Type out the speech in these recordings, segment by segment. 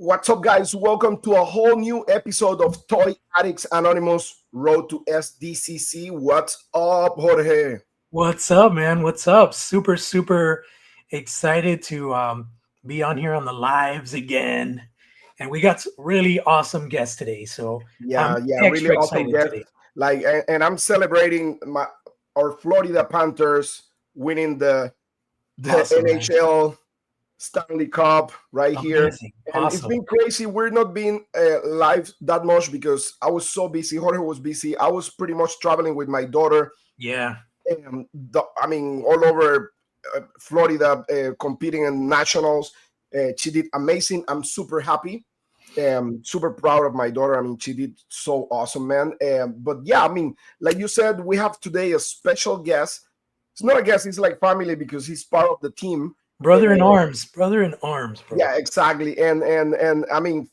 What's up, guys? Welcome to a whole new episode of Toy Addicts Anonymous Road to SDCC. What's up, Jorge? What's up, man? What's up? Super excited to be on here on the lives again. And we got really awesome guests today. So I'm Yeah, really extra awesome excited guest. today. And I'm celebrating our Florida Panthers winning the Awesome, man. NHL Stanley Cup right here. Amazing. And it's Awesome. been crazy. We're not being live that much because I was so busy. Jorge was busy. I was pretty much traveling with my daughter. Yeah. All over Florida, competing in nationals. She did amazing. I'm super happy. Super proud of my daughter. I mean, she did so awesome, man. But yeah, like you said, we have today a special guest. It's not a guest; it's like family because he's part of the team. Brother in Uh, arms. Brother in arms, bro. yeah, exactly. And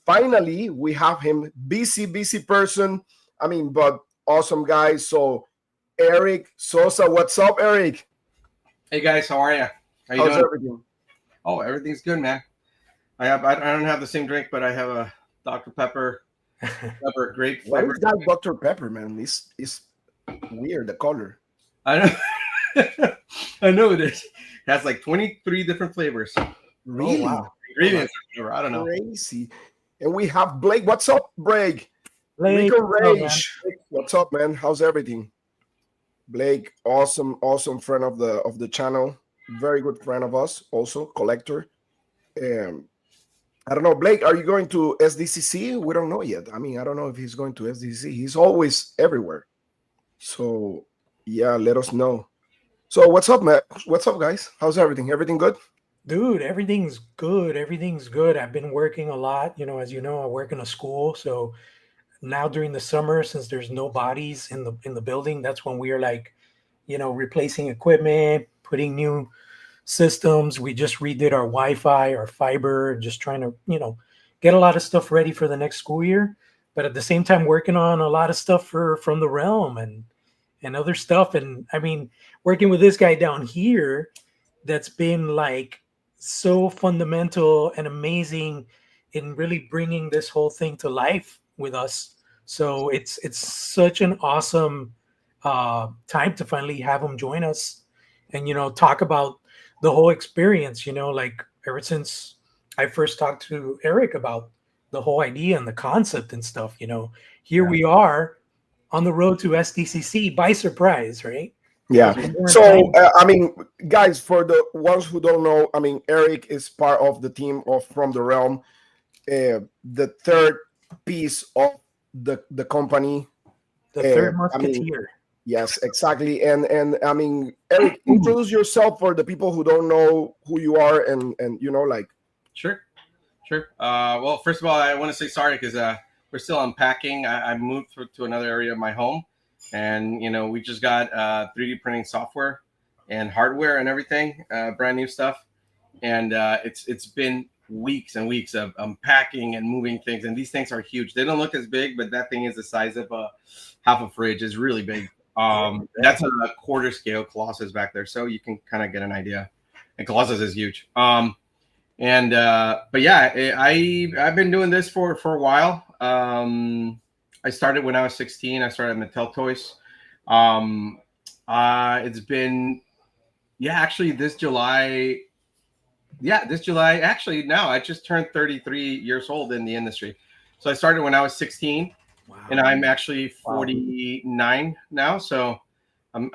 finally we have him. Busy person. But awesome guy. So Eric Sosa, what's up, Eric? Hey guys, how are you? How you How's doing? everything? Oh, everything's good, man. I don't have the same drink, but I have a Dr. Grape What flavor. is that Dr. Pepper, man? It's weird, the color. I know, I know it is. It has like 23 different flavors. Really? wow. Ingredients, I don't know. Crazy. And we have Blake. What's up, Blake? Blake, Rico what's up, man? Rage. What's up, man? How's everything? Blake, awesome friend of the channel. Very good friend of us, also collector. Um, I don't know, Blake. Are you going to SDCC? We don't know yet. I don't know if he's going to SDCC. He's always everywhere. So yeah, let us know. So what's up, Matt? What's up, guys? How's everything? Everything good? Dude, everything's good. Everything's good. I've been working a lot. As you know, I work in a school. So now during the summer, since there's no bodies in the building, that's when we are like, replacing equipment, putting new systems. We just redid our Wi-Fi, our fiber, just trying to, get a lot of stuff ready for the next school year. But at the same time, working on a lot of stuff from the realm and other stuff. And working with this guy down here, that's been like so fundamental and amazing in really bringing this whole thing to life with us. So it's such an awesome time to finally have him join us and talk about the whole experience. Like ever since I first talked to Eric about the whole idea and the concept and stuff. Here Yeah. we are on the road to SDCC by surprise, right? Yeah. Because we weren't So, planning. guys, for the ones who don't know, Eric is part of the team of From the Realm, the third piece of the company. The third I mean, musketeer. yes, exactly. And Eric, introduce yourself for the people who don't know who you are, and like. Sure, sure. Well, first of all, I want to say sorry because we're still unpacking. I moved to another area of my home, and we just got 3D printing software and hardware and everything, brand new stuff. And it's been weeks and weeks of unpacking and moving things. And these things are huge. They don't look as big, but that thing is the size of half a fridge. It's really big. That's a quarter scale Colossus back there, so you can kind of get an idea. And Colossus is huge. But yeah, I've been doing this for a while. I started when I was 16. I started at Mattel Toys. It's been, yeah, actually this July. Yeah, this July. Actually, now I just turned 33 years old in the industry. So I started when I was 16, Wow. and I'm actually 49 now. So I'm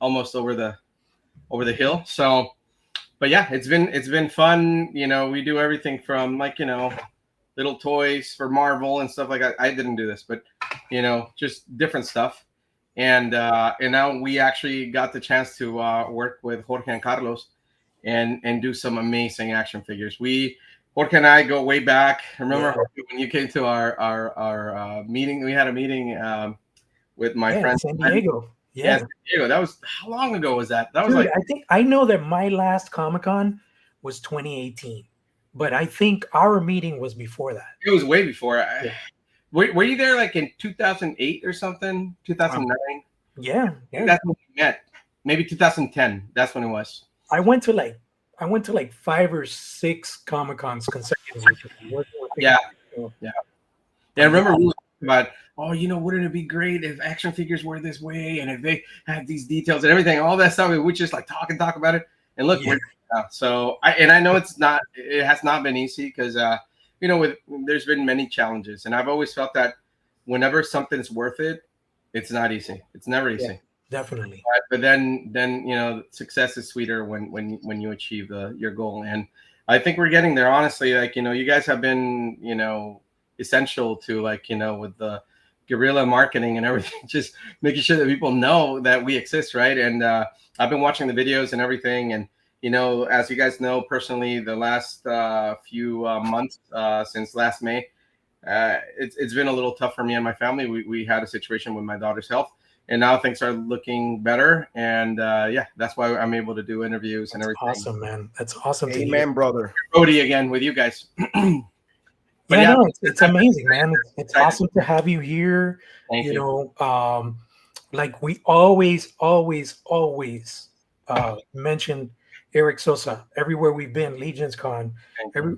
almost over the hill. So, but yeah, it's been fun. We do everything from little toys for Marvel and stuff like that. I didn't do this, but just different stuff. And now we actually got the chance to work with Jorge and Carlos and do some amazing action figures. Jorge and I go way back. Remember when you came to our meeting? We had a meeting with my friend San Diego. Yeah, San Diego. That was, how long ago was that? That was Dude, like, I think I know that my last Comic-Con was 2018, but I think our meeting was before that. it was way before. Were you there like in 2008 or something? 2009? Yeah. That's when we met. Maybe 2010. That's when it was. I went to like I went to like 5 or 6 Comic Cons consecutively. Working with Yeah, people. yeah. Yeah, I remember we were talking about, oh, wouldn't it be great if action figures were this way and if they had these details and everything, all that stuff. We just like talk about it. And look, we're so I know it has not been easy because there's been many challenges, and I've always felt that whenever something's worth it, it's not easy. It's never easy. Yeah, definitely. But then success is sweeter when you achieve your goal, and I think we're getting there. Honestly, like you guys have been essential to with the guerrilla marketing and everything, just making sure that people know that we exist, right? And I've been watching the videos and everything, and as you guys know personally, the last few months since last May, it's been a little tough for me and my family. We had a situation with my daughter's health, and now things are looking better. And that's why I'm able to do interviews and everything. Awesome, man. That's awesome. Amen, brother. Cody again with you guys. No, it's amazing, man. It's awesome to have you here. Thank you. Like we always mention Eric Sosa everywhere we've been, Legions Con,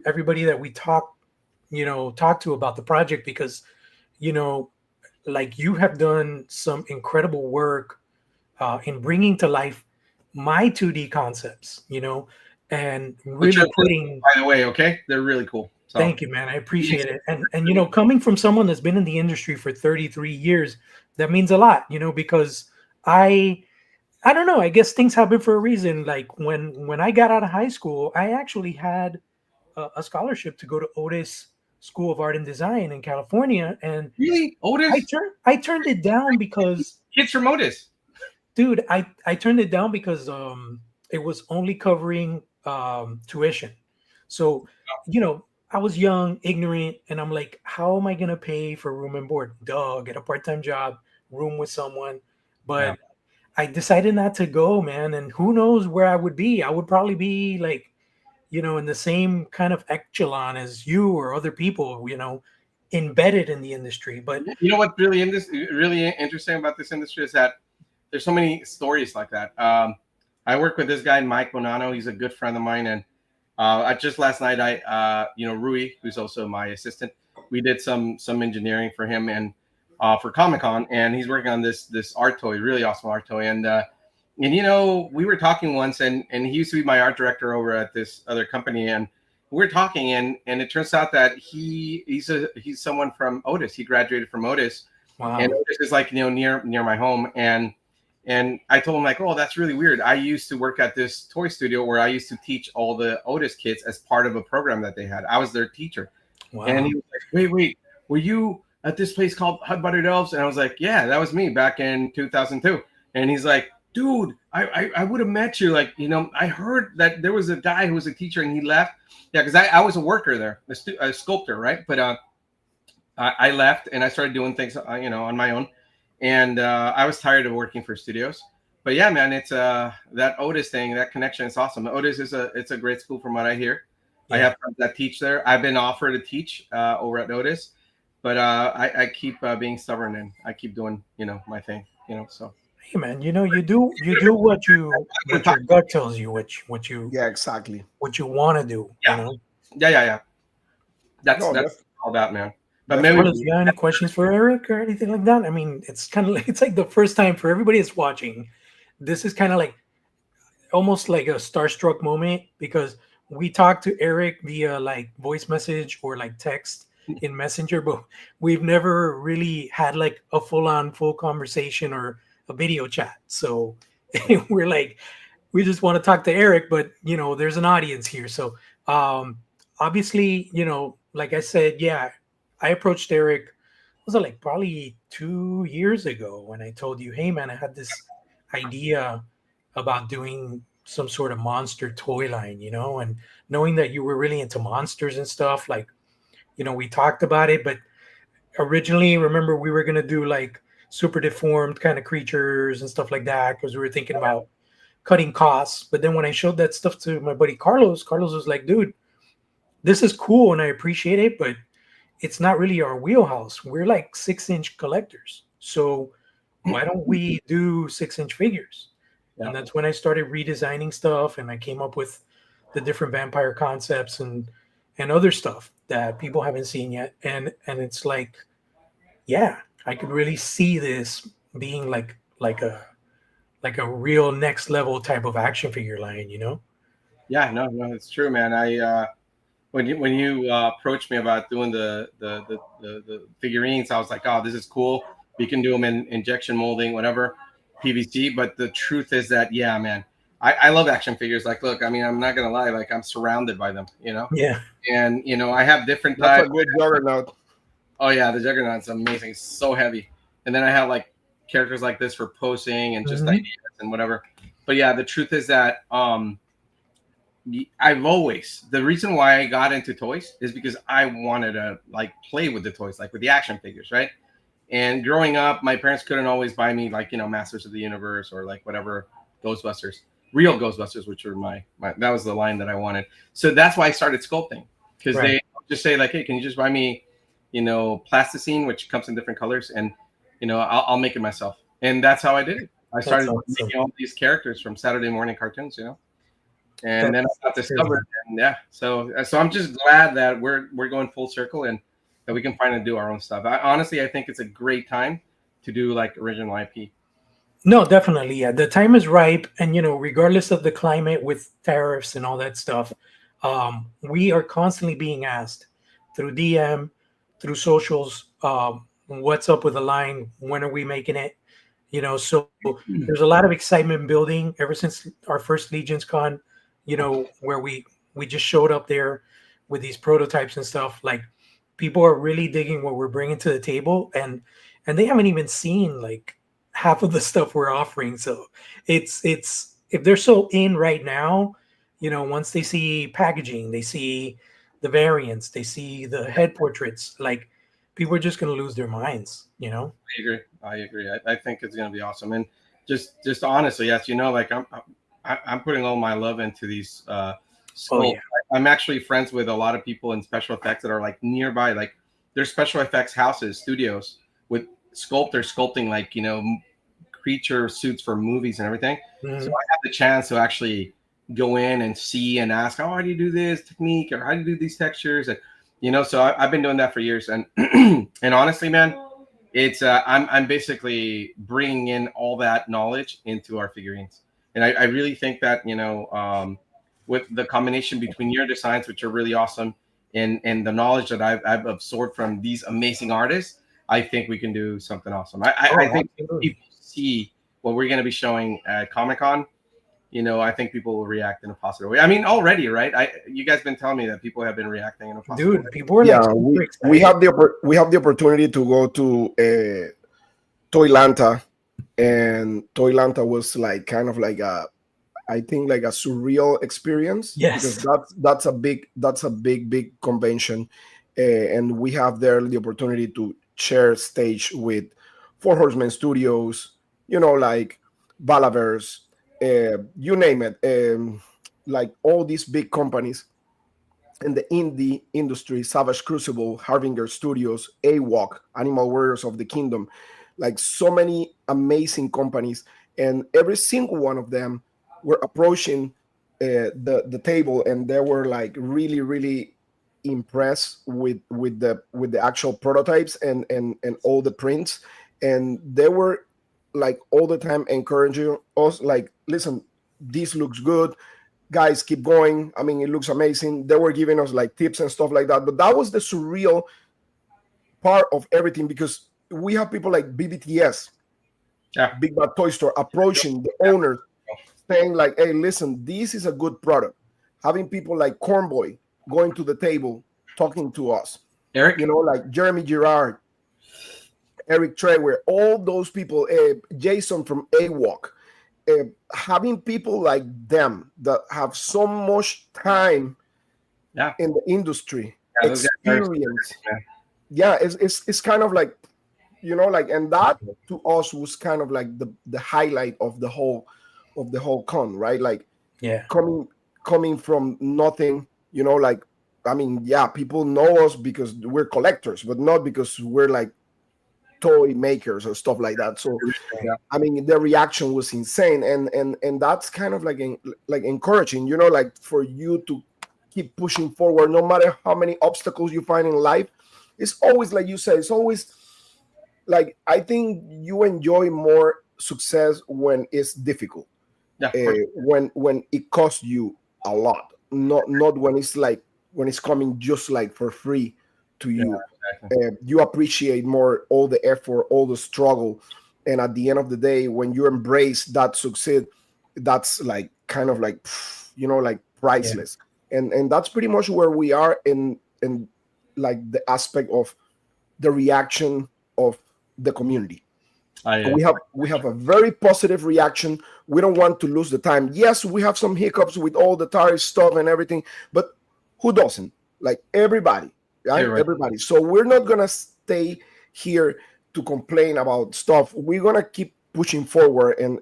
everybody that we talk to about the project, because like you have done some incredible work in bringing to life my 2D concepts, and really putting. By the way, okay, they're really cool. So. Thank you, man. I appreciate it. And coming from someone that's been in the industry for 33 years, that means a lot, because I don't know, I guess things happen for a reason. Like when I got out of high school, I actually had a scholarship to go to Otis School of Art and Design in California. And really, Otis? I turned it down because kids from Otis. Dude, I turned it down because it was only covering tuition. So, I was young, ignorant, and I'm like, how am I going to pay for room and board? Duh, get a part-time job, room with someone. But I decided not to go, man. And who knows where I would be? I would probably be like, in the same kind of echelon as you or other people, embedded in the industry. But you know what's really interesting about this industry is that there's so many stories like that. I work with this guy, Mike Bonanno. He's a good friend of mine, and just last night, Rui, who's also my assistant, we did some engineering for him and for Comic-Con, and he's working on this art toy, really awesome art toy. And we were talking once, and he used to be my art director over at this other company, and we were talking, and it turns out that he's someone from Otis. He graduated from Otis. Wow. And Otis is like near my home, and I told him like, oh, that's really weird. I used to work at this toy studio where I used to teach all the Otis kids as part of a program that they had. I was their teacher. Wow. And he was like, wait, were you at this place called Hot Buttered Elves? And I was like, yeah, that was me back in 2002. And he's like, dude, I would have met you. Like, I heard that there was a guy who was a teacher and he left. Yeah, because I was a worker there, a sculptor, right? But I left and I started doing things, on my own. And I was tired of working for studios. But yeah, man, it's that Otis thing, that connection is awesome. Otis it's a great school from what I hear. Yeah. I have friends that teach there. I've been offered to teach over at Otis, but I keep being stubborn and I keep doing, my thing, so. Hey man, you do what your gut tells you, what you exactly what you want to do. Yeah. Yeah. That's all that, man. But maybe do you have any questions for Eric or anything like that? I mean, it's like the first time for everybody that's watching. This is kind of like almost like a starstruck moment because we talked to Eric via like voice message or like text in Messenger, but we've never really had like a full conversation or a video chat. So we're like, we just want to talk to Eric, but there's an audience here. So obviously, like I said, yeah. I approached Eric, was it like probably 2 years ago when I told you, hey man, I had this idea about doing some sort of monster toy line, and knowing that you were really into monsters and stuff, like, we talked about it, but originally, remember, we were going to do like super deformed kind of creatures and stuff like that because we were thinking about cutting costs. But then when I showed that stuff to my buddy Carlos was like, dude, this is cool and I appreciate it, but it's not really our wheelhouse. We're like 6-inch collectors. So why don't we do 6-inch figures? Yeah. And that's when I started redesigning stuff and I came up with the different vampire concepts and other stuff that people haven't seen yet. And it's like, yeah, I could really see this being like a real next level type of action figure line, you know? Yeah, no, it's true, man. I when you approached me about doing the figurines, I was like, oh, this is cool. We can do them in injection molding, whatever, PVC. But the truth is that, yeah, man, I love action figures. Like, look, I mean, I'm not gonna lie, like I'm surrounded by them, you know. Yeah. And I have different That's a types. good juggernaut. Oh yeah, the Juggernaut's amazing. It's so heavy. And then I have like characters like this for posing and just Mhm. ideas and whatever. But yeah, the truth is that I've always, the reason why I got into toys is because I wanted to like play with the toys, like with the action figures, right? And growing up, my parents couldn't always buy me like, Masters of the Universe or like whatever Ghostbusters, real Ghostbusters, which were my that was the line that I wanted. So that's why I started sculpting, because Right. they just say like, hey, can you just buy me, plasticine, which comes in different colors, and I'll make it myself. And that's how I did it. I That's started awesome. making all these characters from Saturday morning cartoons, and then I got That's discovered, and yeah, so I'm just glad that we're going full circle and that we can finally do our own stuff. Honestly, I think it's a great time to do like original IP. No, definitely. Yeah. The time is ripe. And, regardless of the climate with tariffs and all that stuff, we are constantly being asked through DM, through socials, what's up with the line? When are we making it? So there's a lot of excitement building ever since our first Legions Con, where we just showed up there with these prototypes and stuff. Like, people are really digging what we're bringing to the table, and they haven't even seen like half of the stuff we're offering. So it's if they're so in right now, once they see packaging, they see the variants, they see the head portraits, like people are just going to lose their minds. I agree. I think it's gonna be awesome. And just honestly, yes, like I'm putting all my love into these Oh sculpts. yeah. I'm actually friends with a lot of people in special effects that are like nearby. Like there's special effects houses, studios with sculptors sculpting like creature suits for movies and everything. So Mhm. I have the chance to actually go in and see and ask, oh, how do you do this technique, or how do you do these textures? And so I've been doing that for years. And and honestly, man, it's I'm basically bringing in all that knowledge into our figurines, and I really think that with the combination between your designs, which are really awesome, and the knowledge that I've absorbed from these amazing artists, I think we can do something awesome. I Oh, think absolutely. people see what we're going to be showing at Comic Con. I think people will react in a positive way. I mean, already, right? You guys been telling me that people have been reacting in a positive Dude, way. people are like Yeah, super we excited. we have the opportunity to go to Toylanta, and Toylanta was like kind of like I think like a surreal experience, because Yes. that's a big convention, and we have there the opportunity to share stage with Four Horsemen Studios, like Balaverse, you name it, like all these big companies in the indie industry: Savage Crucible, Harbinger Studios, AWOC, Animal Warriors of the Kingdom, like so many amazing companies, and every single one of them were approaching the table, and they were like really impressed with the actual prototypes and all the prints, and they were like all the time encouraging us, like, listen, this looks good, guys, keep going. I mean, it looks amazing. They were giving us like tips and stuff like that. But that was the surreal part of everything, because we have people like BBTS, Yeah. Big Bad Toy Store, approaching the Yeah. owners, saying like, hey, listen, this is a good product. Having people like Cornboy going to the table talking to us, Eric. like Jeremy Girard, Eric Trewer, all those people, Jason from AWOC, having people like them that have so much time Yeah. in the industry, Yeah, those guys are experience. man. Yeah, it's kind of like, like, and that to us was kind of like the highlight of the whole con, right? Like Yeah. coming from nothing, like, I mean, yeah, people know us because we're collectors, but not because we're like toy makers or stuff like that. So Yeah. I mean, the reaction was insane, and that's kind of like like encouraging, you know, like for you to keep pushing forward, no matter how many obstacles you find in life. It's always like you said. It's always like I think you enjoy more success when it's difficult, Yeah, of course. when it costs you a lot, not when it's like when it's coming just like for free to Yeah, you. exactly. You appreciate more all the effort, all the struggle, and at the end of the day, when you embrace that succeed, that's like kind of like you know, like Yeah. priceless. And that's pretty much where we are in like the aspect of the reaction of the community. I We have a very positive reaction. We don't want to lose the time. Yes, we have some hiccups with all the tariff stuff and everything, but who doesn't? Like everybody, right? You're right. Everybody. So we're not gonna stay here to complain about stuff. We're gonna keep pushing forward and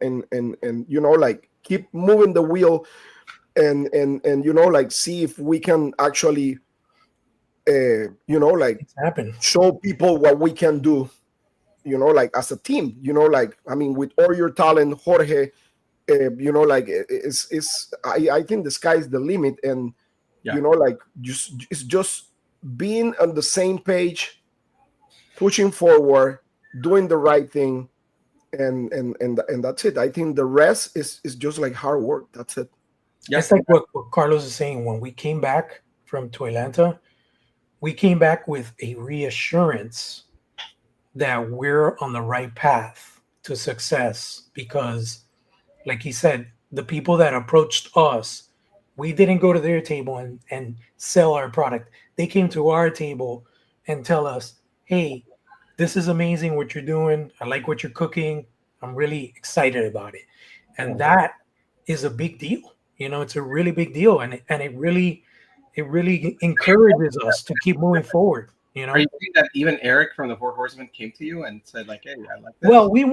you know, like keep moving the wheel and you know, like see if we can actually you know, like It's happened. show people what we can do, you know, like as a team, you know, like I mean, with all your talent, Jorge, you know, like I think the sky's the limit, and Yeah. you know, like just it's just being on the same page, pushing forward, doing the right thing, and that's it. I think the rest is just like hard work. That's it. Yeah. It's like what Carlos is saying. When we came back from Atlanta, we came back with a reassurance that we're on the right path to success because, like he said, the people that approached us, we didn't go to their table and sell our product. They came to our table and tell us, hey, this is amazing what you're doing. I like what you're cooking. I'm really excited about it. And that is a big deal. You know, it's a really big deal. And it really encourages us to keep moving forward, you Are know. you saying that even Eric from the Four Horsemen came to you and said like, "Hey, I like this"? Well, we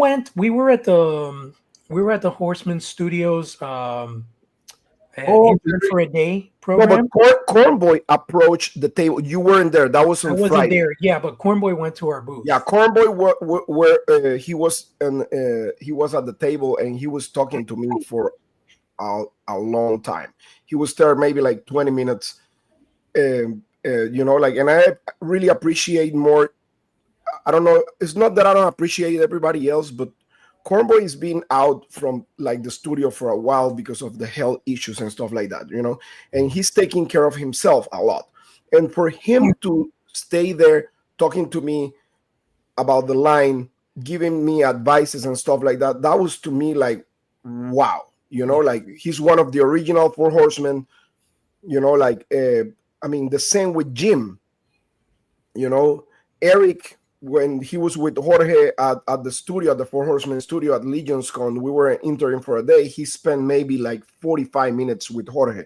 were at the Horseman Studios Oh intern for a day no, but program. Cornboy approached the table. You weren't there. That was I on wasn't Friday. there, yeah, but Cornboy went to our Yeah, booth. Cornboy where he was at the table and he was talking to me for a long time. He was there maybe like 20 minutes. You know, like, and I really appreciate more. I don't know. It's not that I don't appreciate everybody else, but Cornboy is being out from like the studio for a while because of the health issues and stuff like that, you know, and he's taking care of himself a lot. And for him to stay there talking to me about the line, giving me advices and stuff like that, that was to me like, wow, you know, Yeah. like he's one of the original Four Horsemen, you know, like, I mean, the same with Jim, you know, Eric, when he was with Jorge at the studio, at the Four Horsemen studio at Legion's Con, we were interning for a day. He spent maybe like 45 minutes with Jorge,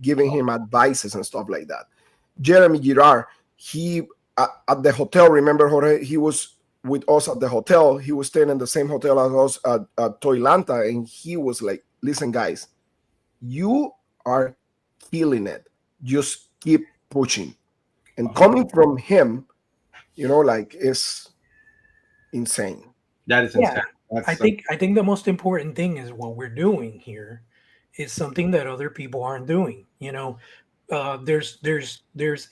giving him advices and stuff like that. Jeremy Girard, he at the hotel, remember Jorge? He was with us at the hotel. He was staying in the same hotel as us at Toylanta, and he was like, listen, guys, you are killing it. Just keep pushing. And coming from him, you know, like it's insane. That is Yeah. insane. I That's think I think the most important thing is what we're doing here is something that other people aren't doing. You know, there's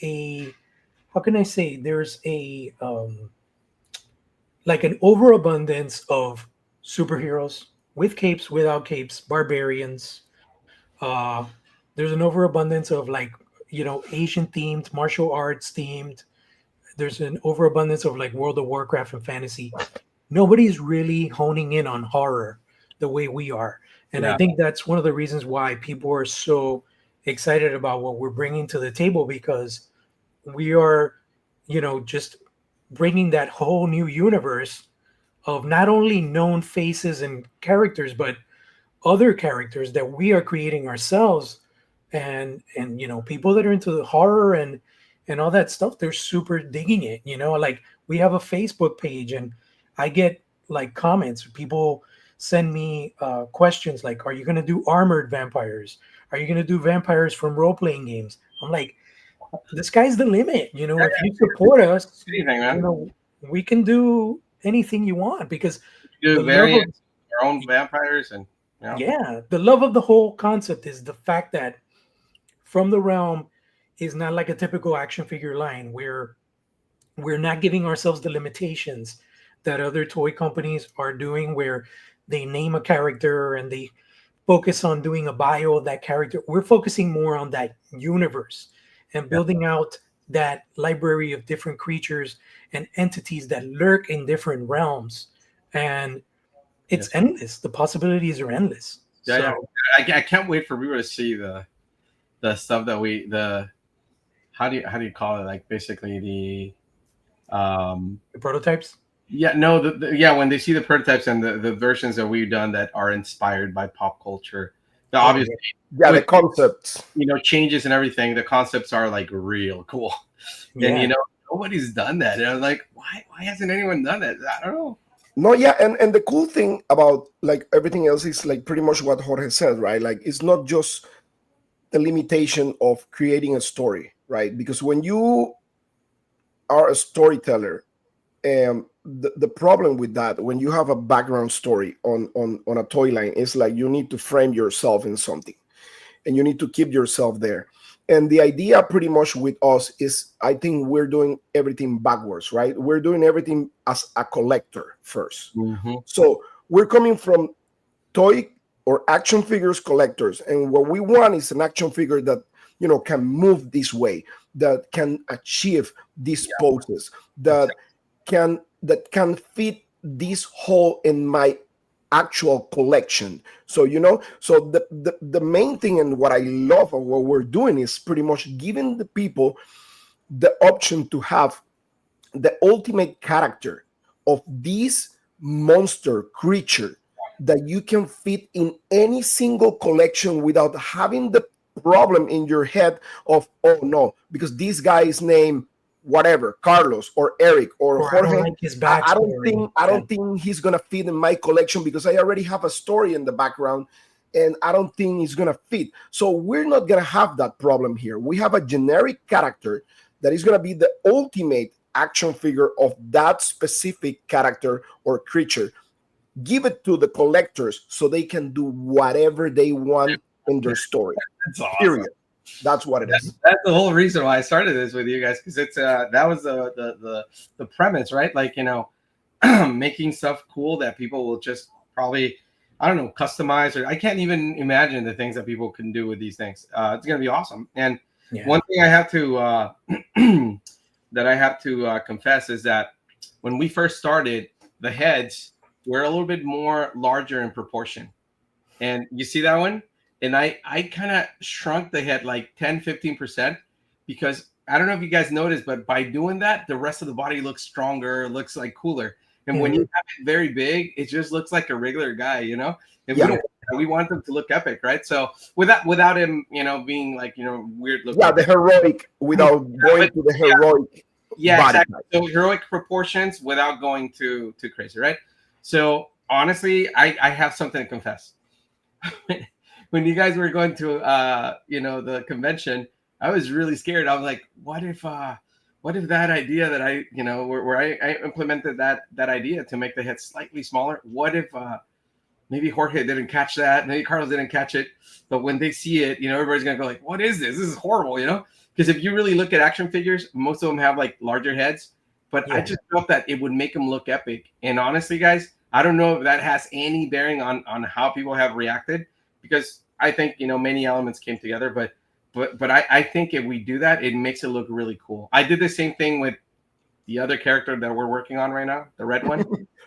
a, how can I say, there's a like an overabundance of superheroes with capes, without capes, barbarians. Uh, there's an overabundance of, like, Asian themed, martial arts themed. There's an overabundance of like World of Warcraft and fantasy. Nobody's really honing in on horror the way we are. And I yeah. think that's one of the reasons why people are so excited about what we're bringing to the table, because we are, just bringing that whole new universe of not only known faces and characters, but other characters that we are creating ourselves. And people that are into the horror and all that stuff, they're super digging it. Like, we have a Facebook page, and I get like comments. People send me questions like, are you going to do armored vampires? Are you going to do vampires from role-playing games? I'm like, the sky's the limit. If you support us, Anything, man. we can do anything you want, because Do the love of, variants, our own vampires, and you know, yeah, the love of the whole concept is the fact that From the Realm is not like a typical action figure line where we're not giving ourselves the limitations that other toy companies are doing, where they name a character and they focus on doing a bio of that character. We're focusing more on that universe and yeah, building out that library of different creatures and entities that lurk in different realms. And it's yes, endless. The possibilities are endless. yeah, yeah. So I can't wait for people to see the stuff that the how do you call it? Like basically the prototypes. yeah, no, yeah, when they see the prototypes and the versions that we've done that are inspired by pop culture, the Oh obviously yeah, Yeah, the with concepts. changes and everything, the concepts are like real cool, and yeah. nobody's done that. And I'm like, why hasn't anyone done that? I don't know. No, yeah, and the cool thing about like everything else is like pretty much what Jorge said, right? Like it's not just the limitation of creating a story, right? Because when you are a storyteller, the problem with that, when you have a background story on a toy line, is like you need to frame yourself in something, and you need to keep yourself there. And the idea pretty much with us is, I think we're doing everything backwards, right? We're doing everything as a collector first. Mm-hmm. So we're coming from toy or action figures collectors, and what we want is an action figure that can move this way, that can achieve these Yeah, poses, that exactly. can fit this hole in my actual collection. So the main thing, and what I love of what we're doing, is pretty much giving the people the option to have the ultimate character of this monster creature that you can fit in any single collection without having the problem in your head of, oh no, because this guy is named whatever, Carlos or Eric or Or I don't Jorge. like his I don't backstory. think I Yeah. don't think he's gonna fit in my collection because I already have a story in the background, and I don't think he's gonna fit. So we're not gonna have that problem here. We have a generic character that is gonna be the ultimate action figure of that specific character or creature. Give it to the collectors so they can do whatever they want in their story. That's awesome. Period. That's what it is. That's the whole reason why I started this with you guys, because it's that was the premise, right? Like making stuff cool that people will just probably, I don't know, customize, or I can't even imagine the things that people can do with these things. It's gonna be awesome. And Yeah. one thing I have to that I have to confess is that when we first started, the heads were a little bit more larger in proportion. And you see that one? And I kind of shrunk the head like 10-15%, because I don't know if you guys noticed, but by doing that, the rest of the body looks stronger, looks like cooler. And when you have it very big, it just looks like a regular guy, And Yeah. we want them to look epic, right? So without him, being like, weird looking. Yeah, the heroic without going to the heroic Yeah, body exactly. type. So heroic proportions without going too crazy, right? So honestly, I have something to confess. When you guys were going to the convention, I was really scared. I was like, what if that idea that I where I implemented that idea to make the head slightly smaller, what if maybe Jorge didn't catch that, maybe Carlos didn't catch it, but when they see it, everybody's gonna go like, what is this? This is horrible, because if you really look at action figures, most of them have like larger heads, but I just felt that it would make them look epic. And honestly, guys, I don't know if that has any bearing on how people have reacted, because I think many elements came together, but I think if we do that, it makes it look really cool. I did the same thing with the other character that we're working on right now, the red one.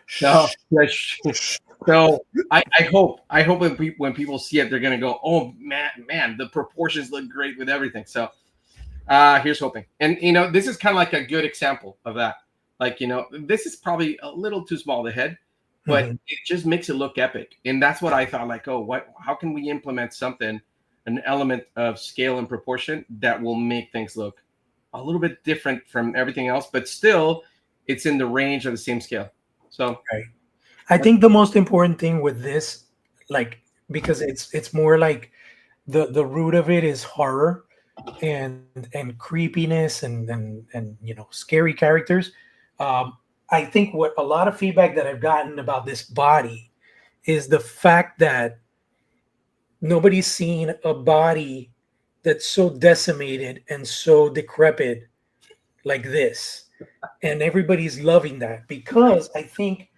So I hope when people see it, they're gonna go, oh man, the proportions look great with everything. So here's hoping. And this is kind of like a good example of that. Like this is probably a little too small, the head, but it just makes it look epic. And that's what I thought, like, oh, how can we implement something, an element of scale and proportion that will make things look a little bit different from everything else, but still it's in the range of the same scale. So Right. I think the most important thing with this, like, because it's more like the root of it is horror and creepiness and scary characters. I think what a lot of feedback that I've gotten about this body is the fact that nobody's seen a body that's so decimated and so decrepit like this. And everybody's loving that because I think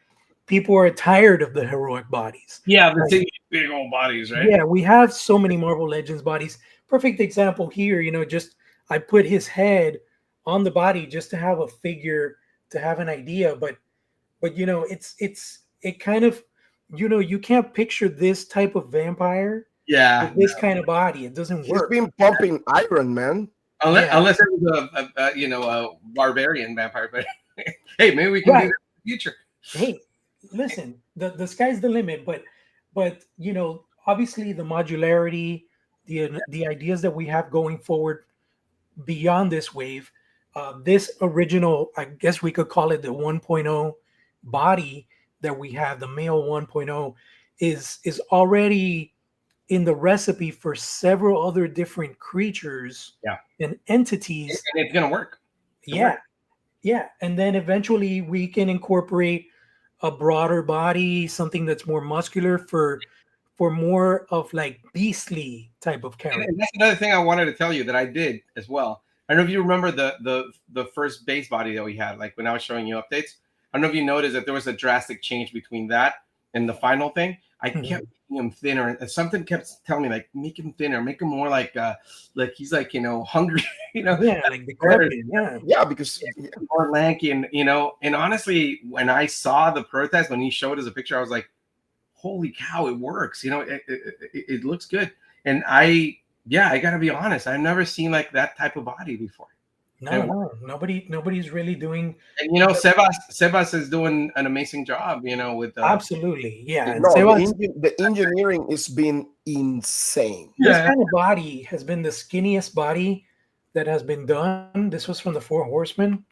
people are tired of the heroic bodies. Yeah, the Like, big old bodies, right? yeah, we have so many Marvel Legends bodies. Perfect example here, just I put his head on the body just to have a figure, to have an idea, but it kind of, you can't picture this type of vampire Yeah. with this kind of body. It doesn't He's work. been pumping iron, man. Unless, Yeah. unless it was a barbarian vampire, but hey, maybe we can do that in the future. Hey, listen, the sky's the limit, but obviously the modularity, the ideas that we have going forward beyond this wave, this original, I guess we could call it the 1.0 body that we have, the male 1.0, is already in the recipe for several other different creatures and entities. And it's gonna work. Yeah, and then eventually we can incorporate a broader body, something that's more muscular for more of like beastly type of character. And that's another thing I wanted to tell you that I did as well. I don't know if you remember the first base body that we had, like when I was showing you updates. I don't know if you noticed that there was a drastic change between that and the final thing. I kept making him thinner, and something kept telling me like, make him thinner, make him more like he's like hungry, Yeah, like the carpet, yeah, because more lanky, and and honestly, when I saw the prototypes, when he showed us a picture, I was like, holy cow, it works. It looks good. And I gotta be honest, I've never seen like that type of body before. No, nobody's really doing. And Sebas is doing an amazing job, with absolutely, yeah. And the engineering has been insane. This kind of body has been the skinniest body that has been done. This was from the Four Horsemen,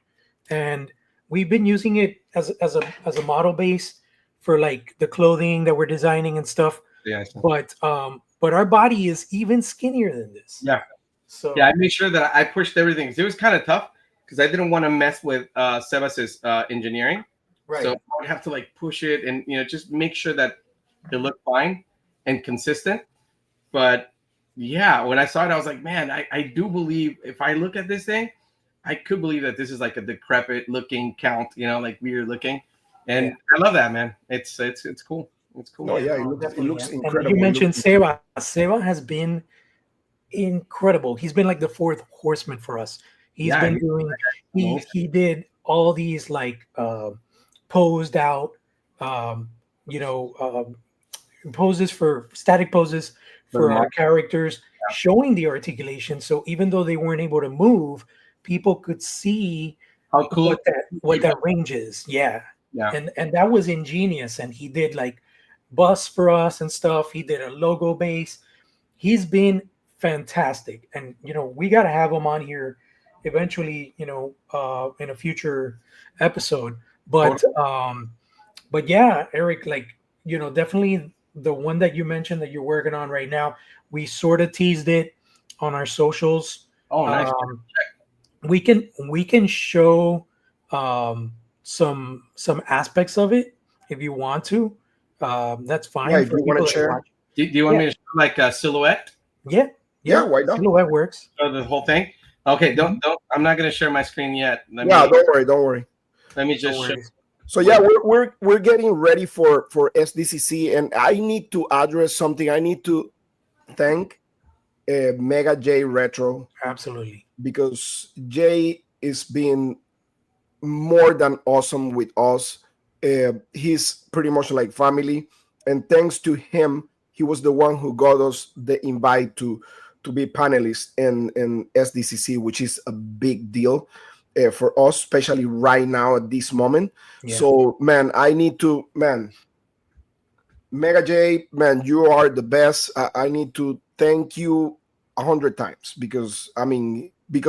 and we've been using it as a model base for like the clothing that we're designing and stuff. Yeah. Mm-hmm. But our body is even skinnier than this. Yeah. So I made sure that I pushed everything. It was kind of tough because I didn't want to mess with Sebas's engineering. Right. So I would have to like push it and just make sure that it looked fine and consistent. But yeah, when I saw it, I was like, man, I do believe if I look at this thing, I could believe that this is like a decrepit looking count, like weird looking. And I love that, man. It's cool. It's cool. Oh yeah, it looks incredible. And you mentioned Seba. Seba has been incredible. He's been like the fourth horseman for us. He's been doing. He did all these like posed out, poses for static poses for our characters, showing the articulation. So even though they weren't able to move, people could see how cool what that range is. Yeah. And that was ingenious. And he did like busts for us and stuff. He did a logo base. He's been fantastic. And we got to have him on here eventually, in a future episode. But yeah, Eric, like, definitely the one that you mentioned that you're working on right now, we sort of teased it on our socials. Oh, nice. We can show some aspects of it if you want to. That's fine. Yeah, if you want to share. Do you want me to show like a silhouette? Yeah, why not? Silhouette works. Oh, the whole thing. Okay, don't. I'm not gonna share my screen yet. Don't worry. Let me just show. So yeah, we're getting ready for SDCC, and I need to address something. I need to thank Mega J Retro. Absolutely. Because Jay is being more than awesome with us. He's pretty much like family, and thanks to him, he was the one who got us the invite to be panelists in SDCC, which is a big deal for us, especially right now at this moment. Yeah. So, man, I need to, Mega J, man, you are the best. I need to thank you 100 times because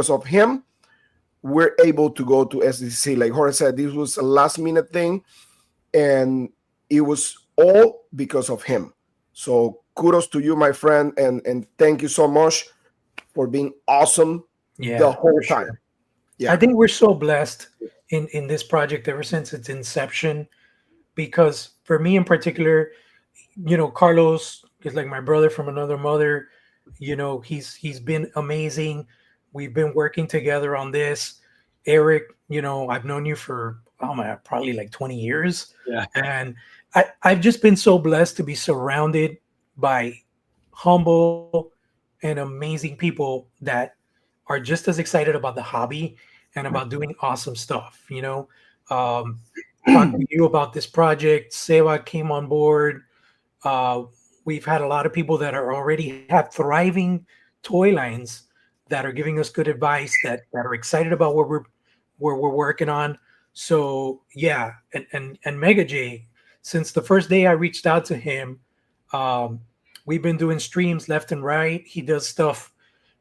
of him, we're able to go to SDCC. Like Jorge said, this was a last minute thing, and it was all because of him. So kudos to you, my friend, and thank you so much for being awesome the whole time. Yeah. I think we're so blessed in this project ever since its inception. Because for me in particular, Carlos is like my brother from another mother. He's been amazing. We've been working together on this. Eric, I've known you for probably like 20 years. Yeah. And I've just been so blessed to be surrounded by humble and amazing people that are just as excited about the hobby and about doing awesome stuff. Talking to you about this project, Seva came on board. uh, we've had a lot of people that are already have thriving toy lines that are giving us good advice, that are excited about what we're working on. So yeah, and Mega J, since the first day I reached out to him, um, we've been doing streams left and right. He does stuff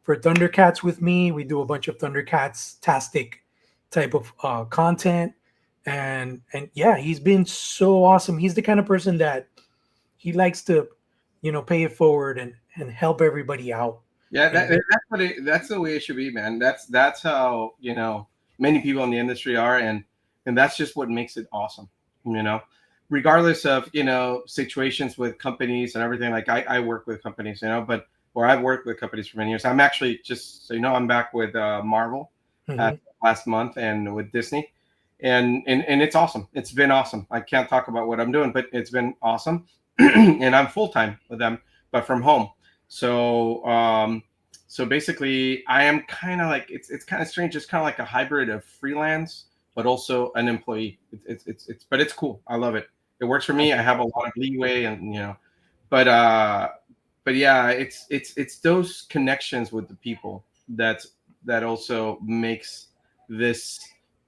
for Thundercats with me. We do a bunch of Thundercats tastic type of content, and yeah, he's been so awesome. He's the kind of person that he likes to, pay it forward and help everybody out. Yeah, And that's the way it should be, man. That's how many people in the industry are, and that's just what makes it awesome. Regardless of situations with companies and everything. Like I work with companies, but or I've worked with companies for many years. I'm actually, just so I'm back with Marvel Mhm. last month and with Disney, and it's awesome. It's been awesome. I can't talk about what I'm doing, but it's been awesome. And I'm full time with them, but from home. So so basically I am kind of like, it's kind of strange. It's kind of like a hybrid of freelance, but also an employee. But it's cool. I love it. It works for me. I have a lot of leeway, and but but yeah, it's those connections with the people that also makes this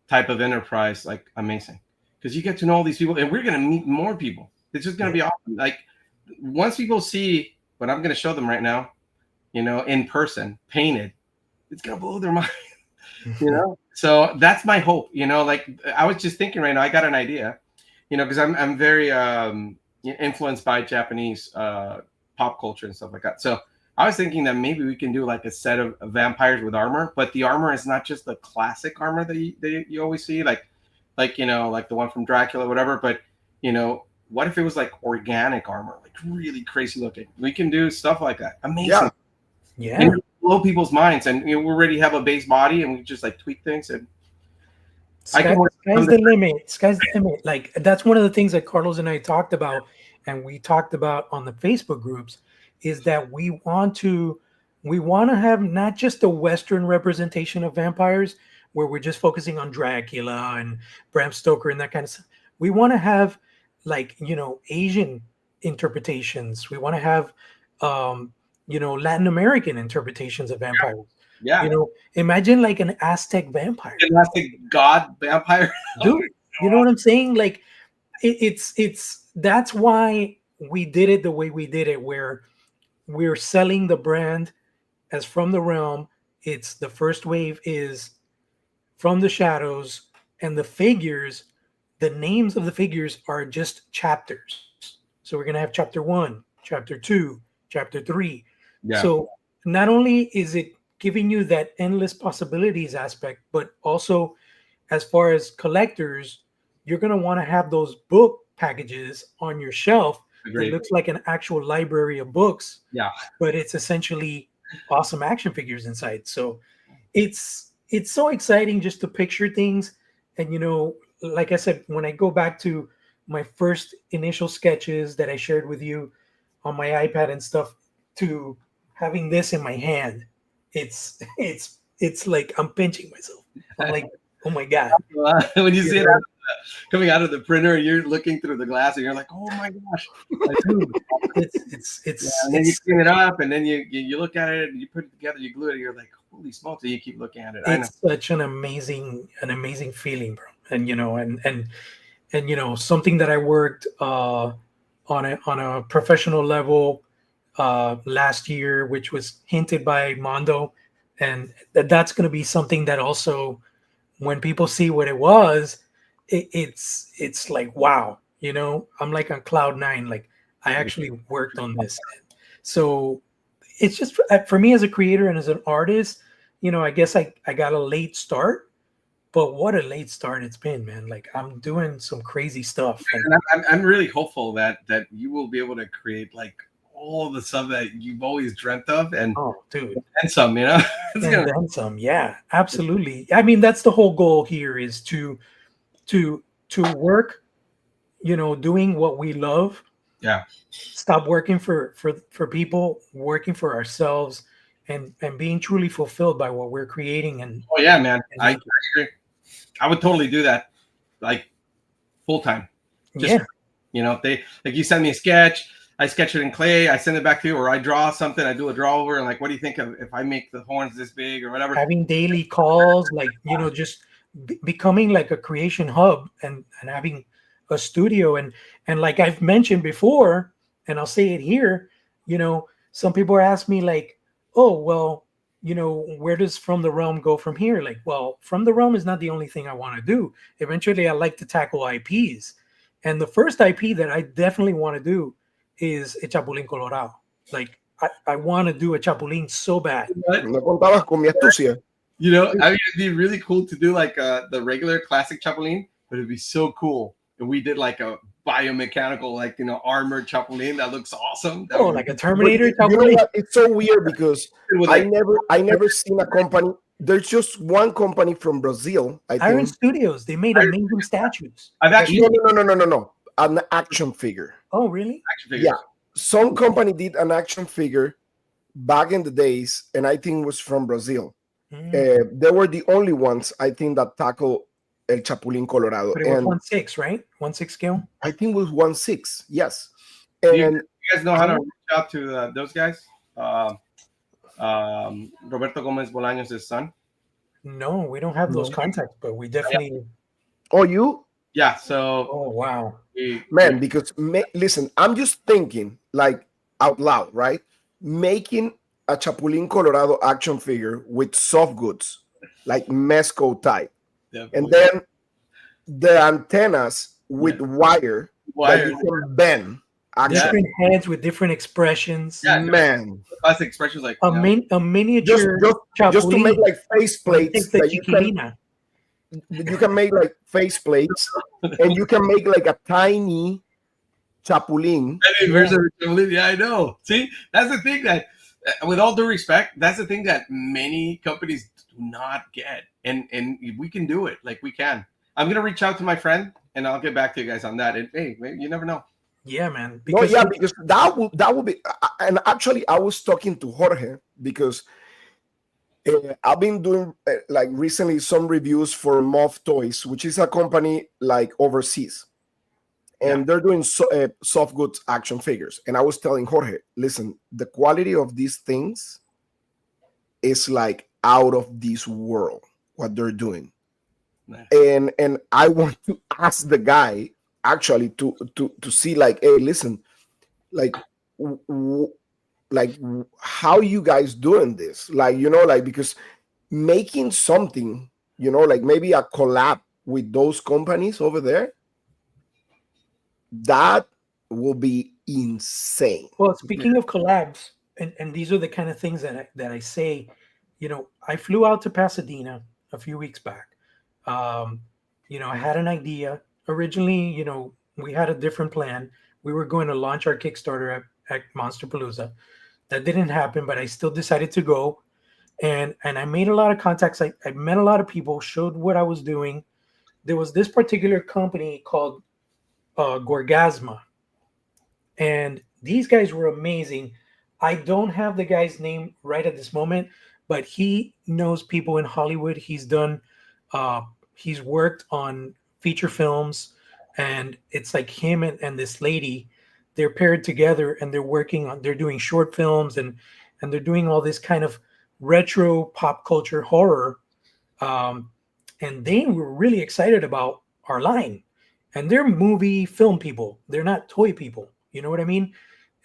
type of enterprise like amazing, because you get to know all these people, and we're gonna meet more people. It's just gonna be awesome. Like once people see what I'm gonna show them right now, in person, painted, it's gonna blow their mind. So that's my hope. Like I was just thinking right now, I got an idea. Because I'm very influenced by Japanese pop culture and stuff like that. So I was thinking that maybe we can do like a set of vampires with armor, but the armor is not just the classic armor that you always see, like like the one from Dracula, whatever. But what if it was like organic armor, like really crazy looking? We can do stuff like that. Amazing. Yeah. Blow people's minds, and we already have a base body, and we just like tweak things, and Sky's the limit. Sky's the limit. Like that's one of the things that Carlos and I talked about, and we talked about on the Facebook groups, is that we want to have not just a Western representation of vampires where we're just focusing on Dracula and Bram Stoker and that kind of stuff. We want to have like Asian interpretations. We want to have Latin American interpretations of vampires. yeah, Imagine like an Aztec vampire. elastic god vampire. Dude, you know what I'm saying? Like it's that's why we did it the way we did it, where we're selling the brand as From the Realm. It's the first wave is From the Shadows, and the names of the figures are just chapters. So we're gonna have chapter 1, chapter 2, chapter 3. Yeah. So not only is it giving you that endless possibilities aspect, but also as far as collectors, you're going to want to have those book packages on your shelf. Agreed. It looks like an actual library of books. Yeah. But it's essentially awesome action figures inside. So it's so exciting just to picture things. And like I said, when I go back to my first initial sketches that I shared with you on my iPad and stuff, to having this in my hand, it's like I'm pinching myself. I'm like, oh my god. When you see it coming out of the printer, you're looking through the glass, and you're like, oh my gosh. Dude, it's and then you clean it up, and then you look at it, and you put it together, you glue it, and you're like, holy smokes, and you keep looking at it. It's such an amazing feeling, bro. And and something that I worked on a professional level last year, which was hinted by Mondo, and that's going to be something that also, when people see what it was, it's like, wow, I'm like on cloud 9. Like I actually worked on this. So it's just for me as a creator and as an artist, I guess I got a late start, but what a late start it's been, man. Like I'm doing some crazy stuff. And And I'm really hopeful that you will be able to create like all the stuff that you've always dreamt of, and oh, dude, some, you know. It's and gonna, then some. Yeah, absolutely. I mean, that's the whole goal here is to work, doing what we love. yeah. Stop working for people, working for ourselves, and being truly fulfilled by what we're creating Oh yeah, man. and I making. agree. I would totally do that, like full time. Just Yeah. they like you send me a sketch, I sketch it in clay, I send it back to you, or I draw something, I do a draw over, and like, what do you think of if I make the horns this big or whatever? Having daily calls, like just becoming like a creation hub and having a studio and like I've mentioned before, and I'll say it here, some people are asking me like, oh well, where does From the Realm go from here? Like, well, From the Realm is not the only thing I want to do. Eventually I like to tackle IPs, and the first IP that I definitely want to do is a Chapulín Colorado. Like I want to do a Chapulín so bad. But, No contabas con mi astucia. I mean, it'd be really cool to do like the regular classic Chapulín, but it'd be so cool if we did like a biomechanical, like armored Chapulín that looks awesome. That Oh, would like a But Terminator you know Chapulín. what? It's so weird because be with, I like, never seen a company. There's just one company from Brazil, I Iron think. Studios. They made amazing statues. I've actually No. An action figure. Oh, really? action figures. Yeah. Some company did an action figure back in the days, and I think it was from Brazil. Mm. They were the only ones I think that tackle El Chapulín Colorado, But it was and 1/6, right? 1/6 scale. I think it was 1/6. Yes, Do and you guys know how to reach out to those guys? Roberto Gomez Bolaños' son. No, we don't have those No. contacts, but we definitely. oh, you Yeah. So Oh, wow. man, because listen, I'm just thinking like out loud, right? Making a Chapulín Colorado action figure with soft goods, like Mesco type, and then the antennas with wire that you can bend. Actually, Different heads with different expressions. Yeah, man, classic expressions like A miniature just to make Chapulín. like face plates Takes the that you can make like face plates, and you can make like a tiny Chapulín. Yeah, I know. See, that's the thing that, with all due respect, that's the thing that many companies do not get, and we can do it. Like we can. I'm gonna reach out to my friend, and I'll get back to you guys on that. And hey, maybe, you never know. Yeah, man. Because that would be. And actually, I was talking to Jorge because I've been doing like recently some reviews for Moth Toys, which is a company like overseas, and they're doing soft goods action figures. And I was telling Jorge, listen, the quality of these things is like out of this world. What they're doing, Nice. and I want to ask the guy actually to see like, hey, listen, like how you guys doing this, like like, because making something, like maybe a collab with those companies over there, that will be insane. Well, speaking of collabs, and these are the kind of things that I say, I flew out to Pasadena a few weeks back. I had an idea. Originally, we had a different plan. We were going to launch our Kickstarter at Monster Palooza. That didn't happen, but I still decided to go. And I made a lot of contacts. I met a lot of people, showed what I was doing. There was this particular company called Gorgasma. And these guys were amazing. I don't have the guy's name right at this moment, but he knows people in Hollywood. He's worked on feature films, and it's like him and this lady. They're paired together, and they're doing short films, and they're doing all this kind of retro pop culture horror. And they were really excited about our line. And they're movie film people. They're not toy people. You know what I mean?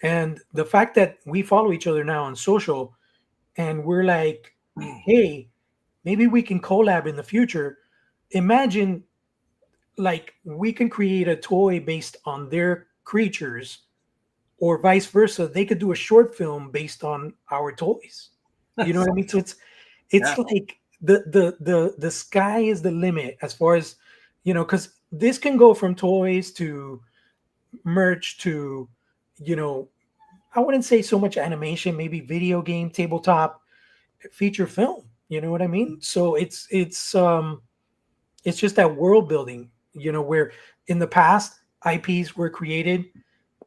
And the fact that we follow each other now on social, and we're like, hey, maybe we can collab in the future. Imagine like we can create a toy based on their creatures, or vice versa. They could do a short film based on our toys. You know what I mean? So it's like the sky is the limit as far as, because this can go from toys to merch to, you know, I wouldn't say so much animation, maybe video game, tabletop, feature film. You know what I mean? So it's just that world building, where in the past IPs were created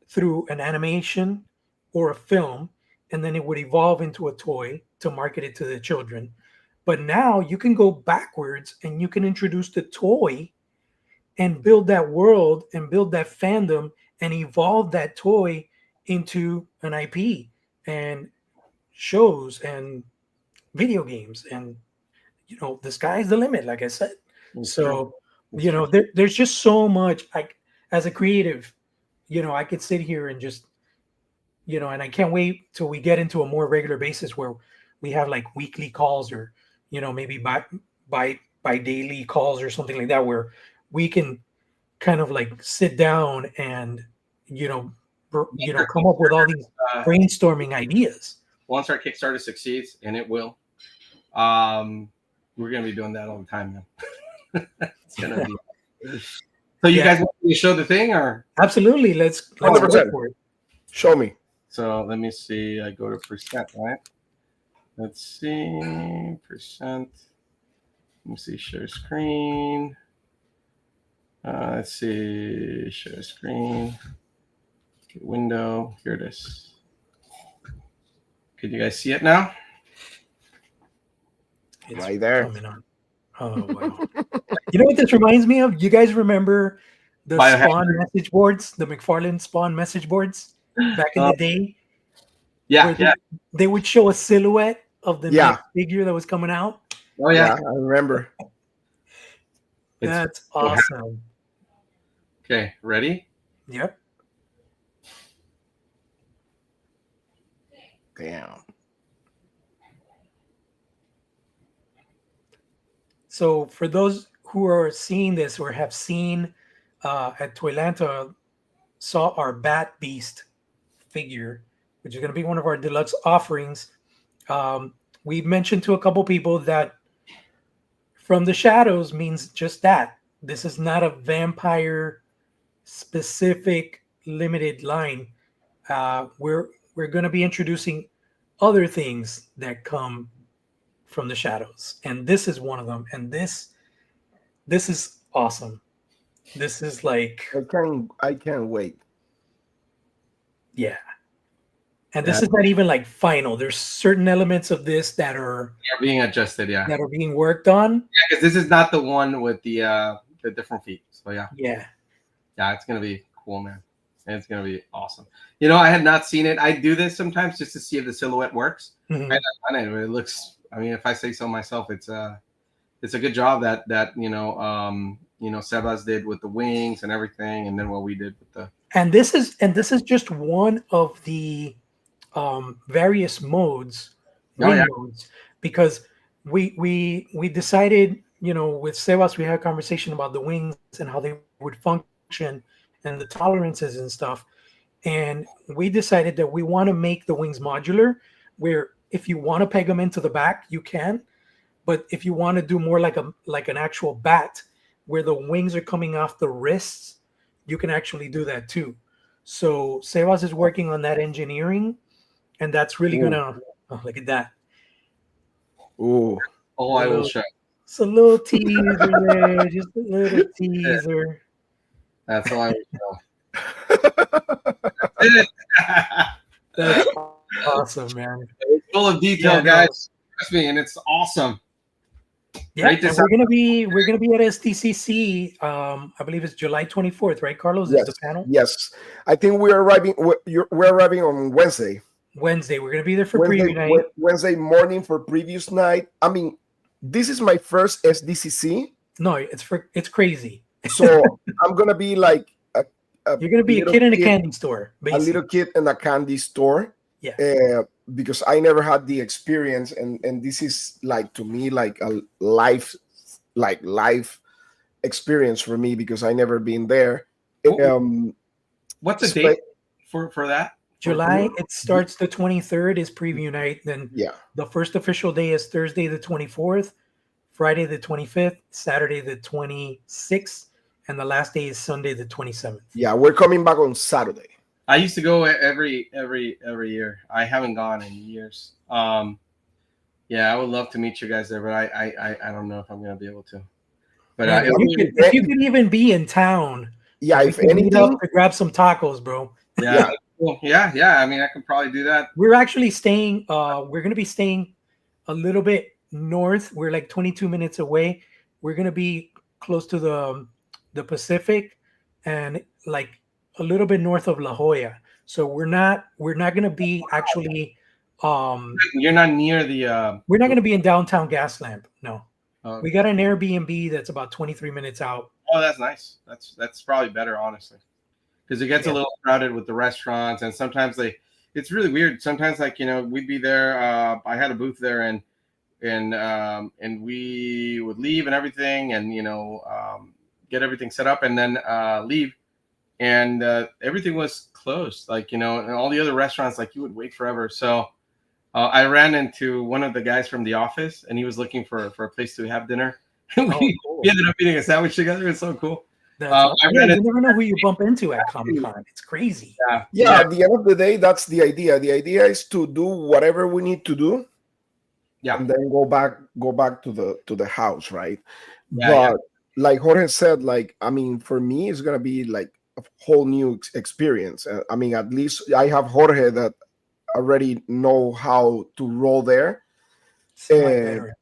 through an animation or a film, and then it would evolve into a toy to market it to the children. But now you can go backwards and you can introduce the toy and build that world and build that fandom and evolve that toy into an IP and shows and video games. And the sky's the limit, like I said. It's true. So It's true. there's just so much. Like, as a creative, I could sit here and just, and I can't wait till we get into a more regular basis where we have like weekly calls, or maybe by daily calls or something like that, where we can kind of like sit down and come up with all these brainstorming ideas. Once our Kickstarter succeeds, and it will, we're gonna be doing that all the time, man. It's gonna be. So you guys want me to show the thing, or? Absolutely, let's go 100%. for it. Show me. So let me see. I go to percent, right? Let's see, percent. Let me see, share screen. Let's see, share screen. Window. Here it is. Can you guys see it now? It's Right there. coming on. Oh wow! You know what this reminds me of? You guys remember the Biohazard. Spawn message boards, the McFarlane Spawn message boards back in the day? Yeah, Where yeah. They would show a silhouette of the Yeah. next figure that was coming out. Oh yeah. I remember. That's awesome. Okay, ready? Yep. Damn. So for those who are seeing this or have seen at Toylanta, saw our Bat Beast figure, which is going to be one of our deluxe offerings. We mentioned to a couple people that From the Shadows means just that. This is not a vampire specific limited line. We're going to be introducing other things that come from the shadows, and this is one of them. And this is awesome. This is like, I can't wait. yeah. And this is not even like final. There's certain elements of this that are being adjusted, yeah. that are being worked on. Yeah, because this is not the one with the different feet. So yeah, it's gonna be cool, man. And it's gonna be awesome. I had not seen it. I do this sometimes just to see if the silhouette works. Mhm. I haven't done it, but it looks. I mean, if I say so myself, it's a good job that Sebas did with the wings and everything, and then what we did with the. And this is just one of the various modes, modes, because we decided, with Sebas, we had a conversation about the wings and how they would function and the tolerances and stuff, and we decided that we want to make the wings modular, where if you want to peg them into the back, you can, but if you want to do more like an actual bat, where the wings are coming off the wrists, you can actually do that too. So Sebas is working on that engineering, and that's really gonna look at that. Ooh. Oh, I will show. It's a little teaser there, just a little teaser. That's all I will show. That's awesome, man. It's full of detail, Yeah, guys. Trust me, and it's awesome. Yeah, Great and design. we're gonna be at SDCC. I believe it's July 24th, right, Carlos? Is the panel Yes. I think we're arriving on Wednesday. Wednesday? We're gonna be there for preview night. Wednesday morning for previews night. I mean, this is my first SDCC. No, it's crazy. So I'm gonna be like You're gonna be a kid in a candy store, basically. a little kid in a candy store. Yeah. Because I never had the experience, and this is like, to me, like a life experience for me, because I never been there. What's the date for that? July, it starts the 23rd is preview night. Then Yeah, the first official day is Thursday the 24th. Friday the 25th, Saturday the 26th, and the last day is Sunday the 27th. Yeah, we're coming back on Saturday. I used to go every year. I haven't gone in years. Yeah, I would love to meet you guys there, but I don't know if I'm gonna be able to. But Man, if you could even be in town, yeah, we if could meet up anything, to grab some tacos, bro. yeah, cool. Yeah. I mean, I could probably do that. We're actually staying. We're gonna be staying a little bit north. We're like 22 minutes away. We're gonna be close to the Pacific, and like a little bit north of La Jolla. So we're not gonna be actually. You're not near the. We're not gonna be in downtown Gaslamp. No. Oh, We got an Airbnb that's about 23 minutes out. oh, that's nice. That's probably better, honestly, because it gets a little crowded with the restaurants, and sometimes it's really weird. Sometimes, like, we'd be there. I had a booth there, and we would leave and everything, and get everything set up, and then leave, and everything was closed. Like, and all the other restaurants, like, you would wait forever. So. I ran into one of the guys from the office, and he was looking for a place to have dinner. we ended up eating a sandwich together. It's so cool. You never know who you bump into at Comic-Con. It's crazy. Yeah. At the end of the day, that's the idea. The idea is to do whatever we need to do, and then go back to the house, right? But like Jorge said, like, I mean, for me, it's gonna be like a whole new experience. I mean, at least I have Jorge that already know how to roll there. I'm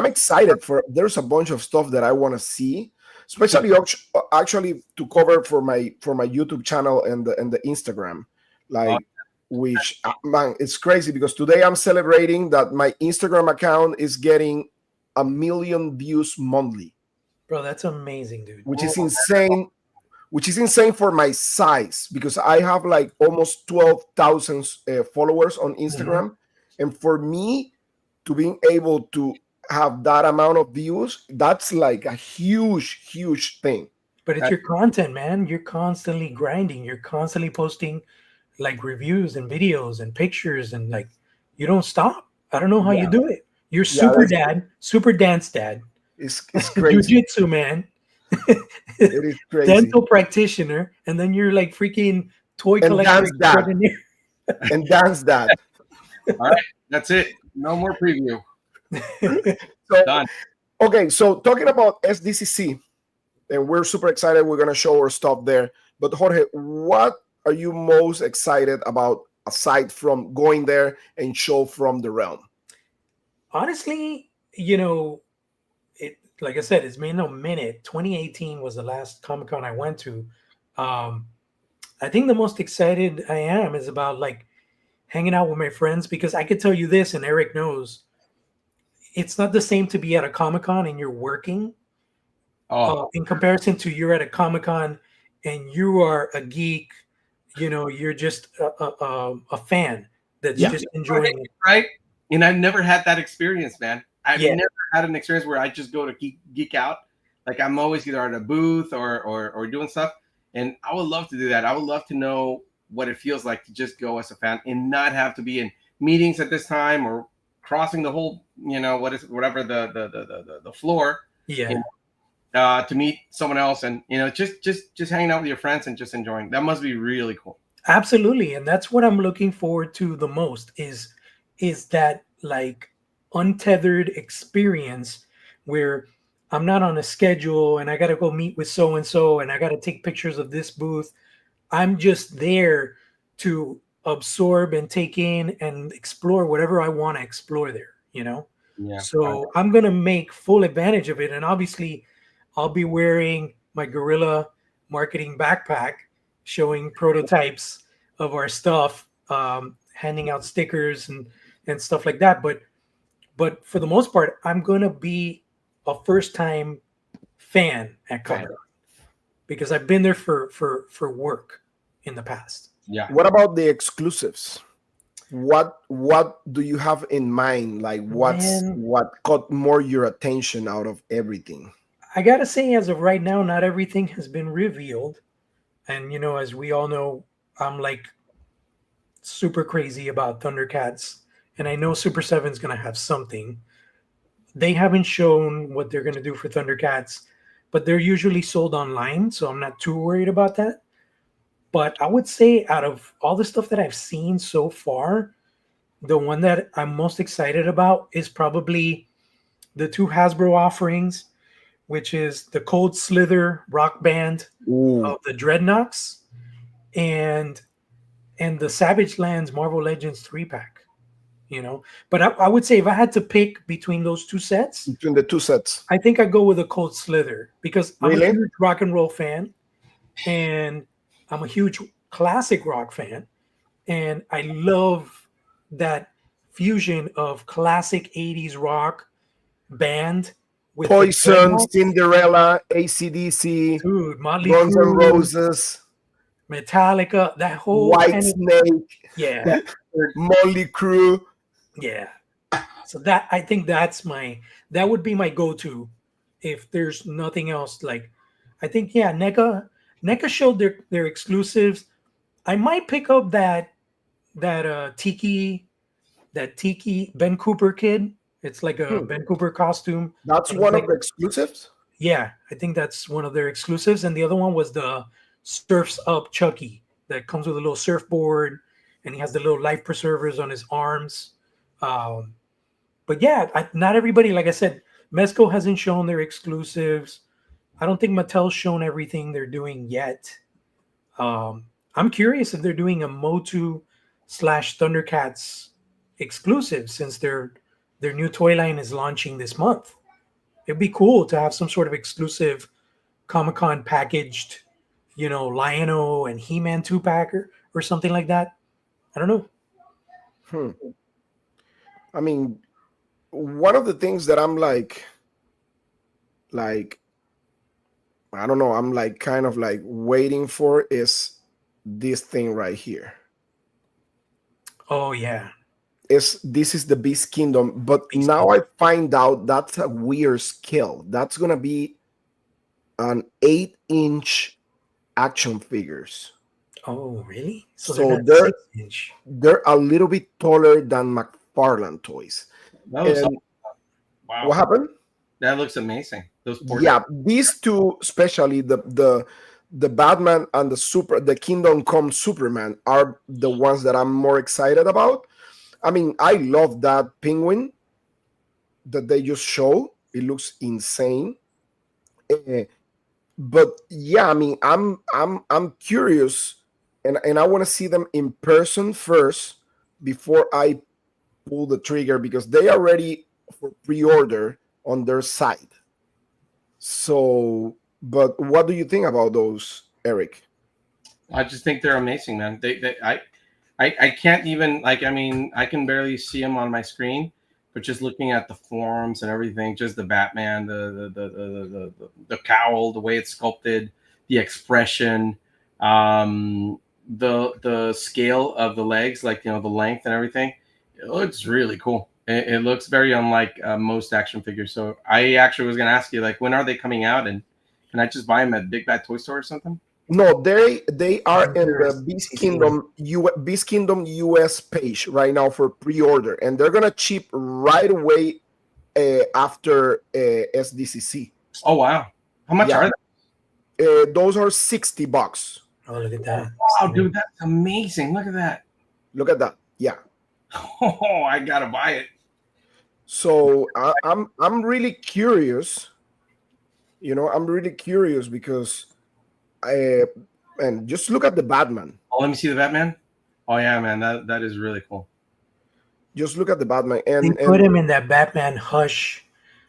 excited for. There's a bunch of stuff that I want to see, especially actually to cover for my YouTube channel and the Instagram, like, which, man, it's crazy because today I'm celebrating that my Instagram account is getting 1 million views monthly. Bro, that's amazing, dude. Which is insane. Which is insane for my size, because I have like almost 12,000 followers on Instagram. And for me to being able to have that amount of views, that's like a huge thing. But it's your content, man. You're constantly grinding. You're constantly posting like reviews and videos and pictures, and like, you don't stop. I don't know how you do it. You're super dance dad. It's crazy. Jiu-jitsu man. It is crazy. Dental practitioner, and then you're like freaking toy collector and dance dad. All right, that's it. No more preview. Done. Okay, so talking about SDCC, and we're super excited. We're gonna show our stuff there. But Jorge, what are you most excited about aside from going there and show from the realm? Honestly, like I said, it's been a minute. 2018 was the last Comic-Con I went to. I think the most excited I am is about like hanging out with my friends, because I could tell you this, and Eric knows, it's not the same to be at a Comic-Con and you're working in comparison to you're at a Comic-Con and you are a geek. You're just a fan that's just enjoying it. Right? And I've never had that experience, man. I've never had an experience where I just go to geek out. Like, I'm always either at a booth or doing stuff. And I would love to do that. I would love to know what it feels like to just go as a fan and not have to be in meetings at this time or crossing the whole, whatever the floor. Yeah. To meet someone else and, just hanging out with your friends and just enjoying. That must be really cool. Absolutely. And that's what I'm looking forward to the most is that like untethered experience where I'm not on a schedule and I got to go meet with so-and-so and I got to take pictures of this booth. I'm just there to absorb and take in and explore whatever I want to explore there, Yeah. So I'm going to make full advantage of it. And obviously I'll be wearing my Gorilla marketing backpack, showing prototypes of our stuff, handing out stickers and stuff like that. But for the most part, I'm going to be a first-time fan at Comic-Con because I've been there for work in the past. Yeah. What about the exclusives? What do you have in mind? Like, what caught more your attention out of everything? I gotta say, as of right now, not everything has been revealed. And as we all know, I'm like super crazy about Thundercats, and I know Super 7's gonna have something. they haven't shown what they're going to do for Thundercats, but they're usually sold online, so I'm not too worried about that. But I would say out of all the stuff that I've seen so far, the one that I'm most excited about is probably the two Hasbro offerings, which is the Cold Slither Rock Band Ooh, of the Dreadnoks and the Savage Lands Marvel Legends 3-pack. But I would say if I had to pick between those two sets, between the two sets. I think I'd go with a Cold Slither because I'm a Really? huge rock and roll fan and I'm a huge classic rock fan. And I love that fusion of classic 80s rock band with the Poison, Dreadnoughts. Cinderella, ACDC, Dude, Motley Guns N' Crue, Roses, Metallica, that whole White kind of, Snake, yeah, Molly Crew. yeah. So I think that would be my go-to if there's nothing else. Like, I think NECA showed their exclusives. I might pick up that Tiki Ben Cooper kid. It's like a Ben Cooper costume. That's But it's one like, of the exclusives. yeah, I think that's one of their exclusives. And the other one was the Surfs Up Chucky that comes with a little surfboard and he has the little life preservers on his arms. But yeah, not everybody, like I said, Mezco hasn't shown their exclusives. I don't think Mattel's shown everything they're doing yet. I'm curious if they're doing a Motu / Thundercats exclusive since their new toy line is launching this month. It'd be cool to have some sort of exclusive Comic-Con packaged, Lion-O and He-Man 2-packer or something like that. I don't know. I mean, one of the things that I'm like, I don't know, I'm like kind of like waiting for is this thing right here. Oh yeah. This is the Beast Kingdom, but now I find out that's a weird scale. That's gonna be an 8-inch action figures. Oh really? So they're not 6-inch. they're a little bit taller than McFarlane toys. And wow. what happened? That looks amazing. Those Yeah, these two, especially the Batman and the Kingdom Come Superman, are the ones that I'm more excited about. I mean, I love that penguin that they just show. It looks insane. But yeah, I mean, I'm curious, and I want to see them in person first before I pull the trigger because they are ready for pre-order on their site. So, but what do you think about those, Eric? I just think they're amazing, man. I can't even I mean, I can barely see them on my screen, but just looking at the forms and everything, just the Batman, the cowl, the way it's sculpted, the expression, the scale of the legs, the length and everything, it looks really cool. It looks very unlike most action figures. So I actually was going to ask you, when are they coming out, and can I just buy them at Big Bad Toy Store or something? No, they are in the Beast Kingdom US page right now for pre-order, and they're gonna ship right away after SDCC. Oh wow! How much are they? Those are $60. Oh, look at that! Wow, dude, that's amazing! Look at that! Look at that! Yeah. Oh, I gotta buy it. So I'm really curious. I'm really curious because. And just look at the Batman. Oh, let me see the Batman. Oh yeah, man, that is really cool. Just look at the Batman, and they put him in that Batman hush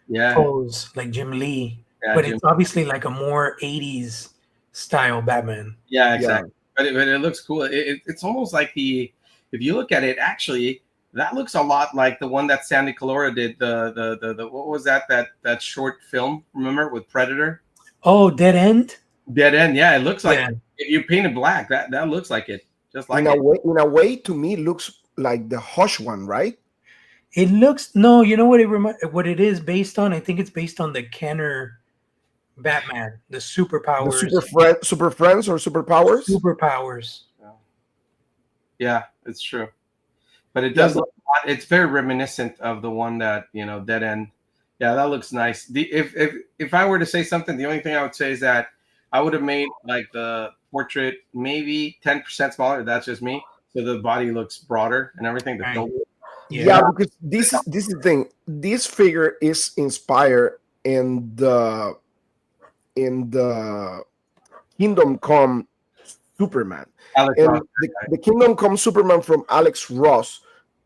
yeah pose like Jim Lee, but it's obviously like a more 80s style Batman. Yeah, exactly. Yeah. But it looks cool. It's almost like if you look at it, actually, that looks a lot like the one that Sandy Calora did. The what was that short film? Remember, with Predator? Oh, Dead End. Dead End, yeah. It looks like if you paint it black, that looks like it, just like in a way, to me, it looks like the Hush one, right? It looks no. You know what it is based on? I think it's based on the Kenner Batman, the superpowers, the super friends or superpowers. Superpowers. Yeah, it's true, but it does look. It's very reminiscent of the one that Dead End Yeah, that looks nice. If I were to say something, the only thing I would say is that I would have made like the portrait maybe 10% smaller. That's just me. So the body looks broader and everything. The Right. shoulder. Yeah, Yeah. because this is the thing. This figure is inspired in the Kingdom Come Superman, Alex Ross. and the Kingdom Come Superman from Alex Ross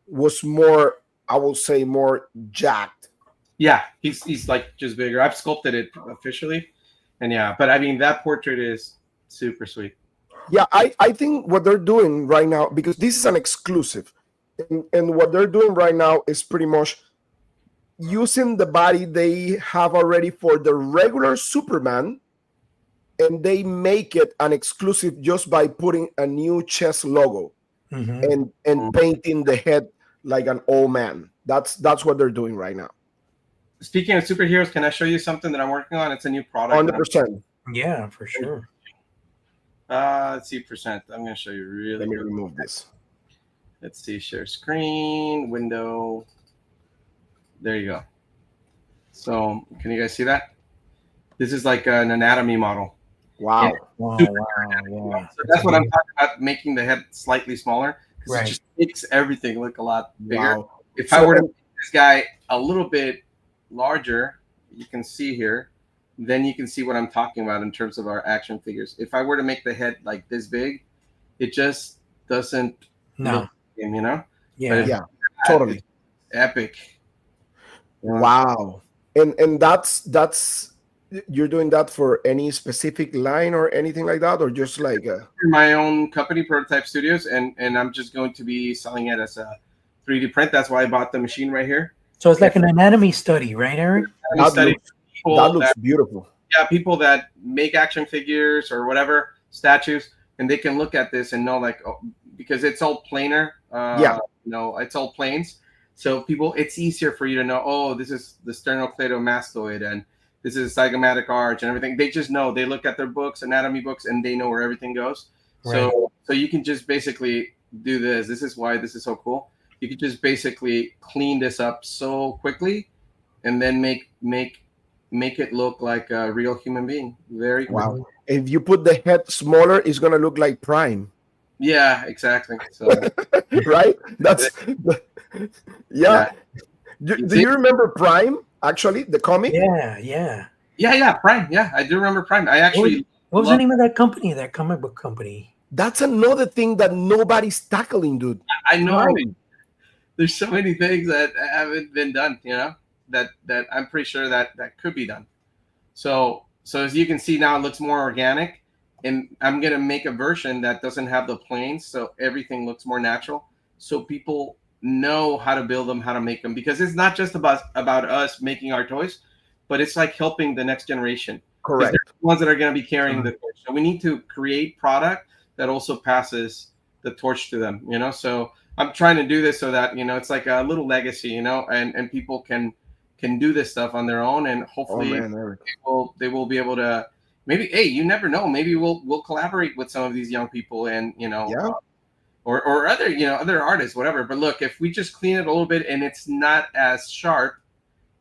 was more, I will say, more jacked. Yeah, he's like just bigger. I've sculpted it officially, and yeah, but I mean that portrait is super sweet. Yeah, I think what they're doing right now, because this is an exclusive, and what they're doing right now is pretty much using the body they have already for the regular Superman, and they make it an exclusive just by putting a new chest logo Hmm. and painting the head like an old man. That's what they're doing right now. Speaking of superheroes, can I show you something that I'm working on? It's a new product. That 100%. Yeah, for sure. let's see percent. I'm going to show you really Let me quick. remove this. Let's see, share screen, window. There you go. So can you guys see that? This is like an anatomy model. Wow. Wow, Super wow, yeah. So that's what I'm talking about, making the head slightly smaller because Right. it just makes everything look a lot bigger. Wow. If I were to make this guy a little bit larger, you can see here, then you can see what I'm talking about in terms of our action figures. If I were to make the head like this big, it just doesn't No. look the same, you know? Yeah. Yeah, totally. It's epic. Wow. And that's you're doing that for any specific line or anything like that, or just like My own company, Prototype Studios, and I'm just going to be selling it as a 3D print. That's why I bought the machine right here. So it's like an anatomy study, right, Eric? Anatomy that study. looks, People that looks beautiful. yeah, people that make action figures or whatever statues, and they can look at this and know like, oh, because it's all planar. Yeah. It's all planes. So people, it's easier for you to know. Oh, this is the sternocleidomastoid, and this is zygomatic arch, and everything. They just know. They look at their books, anatomy books, and they know where everything goes. Right. So you can just basically do this. This is why this is so cool. You could just basically clean this up so quickly, and then make it look like a real human being. Very quick. Wow. If you put the head smaller, it's gonna look like Prime. Yeah, exactly. So Right? That's yeah. Do you remember Prime? Actually, the comic? Yeah, yeah. yeah, Prime. Yeah, I do remember Prime. I actually What was the name of that company? That comic book company? That's another thing that nobody's tackling, dude. I know Prime. there's so many things that haven't been done, you know, that I'm pretty sure that could be done. So as you can see now, it looks more organic, and I'm gonna make a version that doesn't have the planes, so everything looks more natural, so people know how to build them, how to make them, because it's not just about us making our toys, but it's like helping the next generation. Correct. They're the ones that are going to be carrying the torch. So we need to create product that also passes the torch to them, you know. So I'm trying to do this so that, you know, it's like a little legacy, you know, and people can do this stuff on their own, and hopefully Eric. they will be able to, maybe, hey, you never know, maybe we'll collaborate with some of these young people, and you know, Yeah. or other, you know, other artists, whatever. But look, if we just clean it a little bit and it's not as sharp,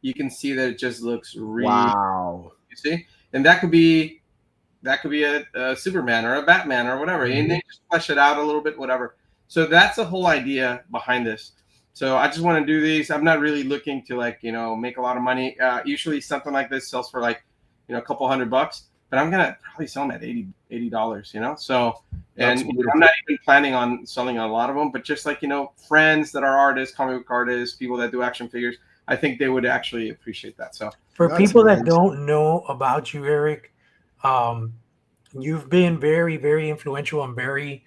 you can see that it just looks really, Wow. you see, and that could be a Superman or a Batman or whatever, and they just flesh it out a little bit, whatever. So that's the whole idea behind this. So I just want to do these. I'm not really looking to, like, you know, make a lot of money. Usually something like this sells for like, you know, a couple $100, but I'm gonna probably sell them at $80, you know. So, and I'm not even planning on selling a lot of them, but just like, you know, friends that are artists, comic book artists, people that do action figures, I think they would actually appreciate that. So For That's people amazing. that don't know about you, Eric, you've been very, very influential and very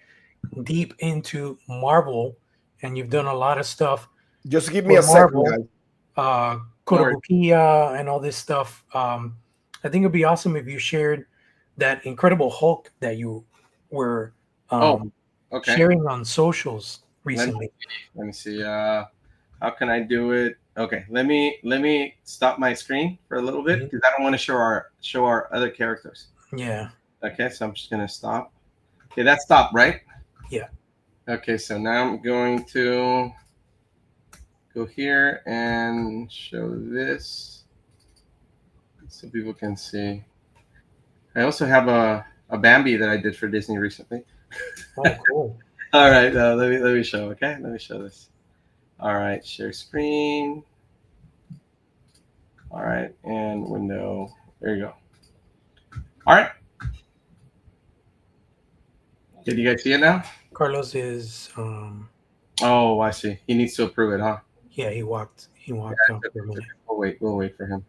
deep into Marvel, and you've done a lot of stuff. Just give me For a second, Marvel. guys. Kotobukiya and all this stuff. I think it'd be awesome if you shared that Incredible Hulk that you were okay. sharing on socials recently. Let me see. How can I do it? Okay, let me stop my screen for a little bit because I don't want to show our other characters. Yeah. Okay, so I'm just gonna stop. Okay, that's stopped, right? Yeah. Okay, so now I'm going to go here and show this. so people can see. I also have a Bambi that I did for Disney recently. Oh, cool. All right, let me show. Okay, let me show this. All right, share screen. All right, and window. There you go. All right. Did you guys see it now? Carlos is Oh, I see. He needs to approve it, huh? yeah, he walked out for a minute. We'll wait for him.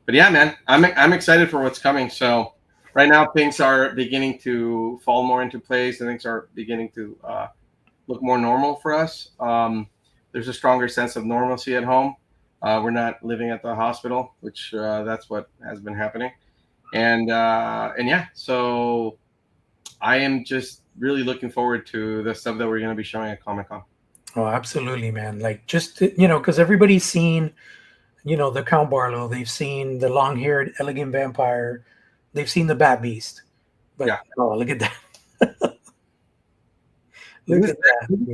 But yeah, man, I'm excited for what's coming. So right now things are beginning to fall more into place, and things are beginning to look more normal for us. There's a stronger sense of normalcy at home. We're not living at the hospital, which that's what has been happening. And yeah, so I am just really looking forward to the stuff that we're going to be showing at Comic-Con. Oh, absolutely, man. Like just because everybody's seen, the Count Barlow, they've seen the long-haired elegant vampire, they've seen the Bat Beast. But Yeah. oh, look at that. This is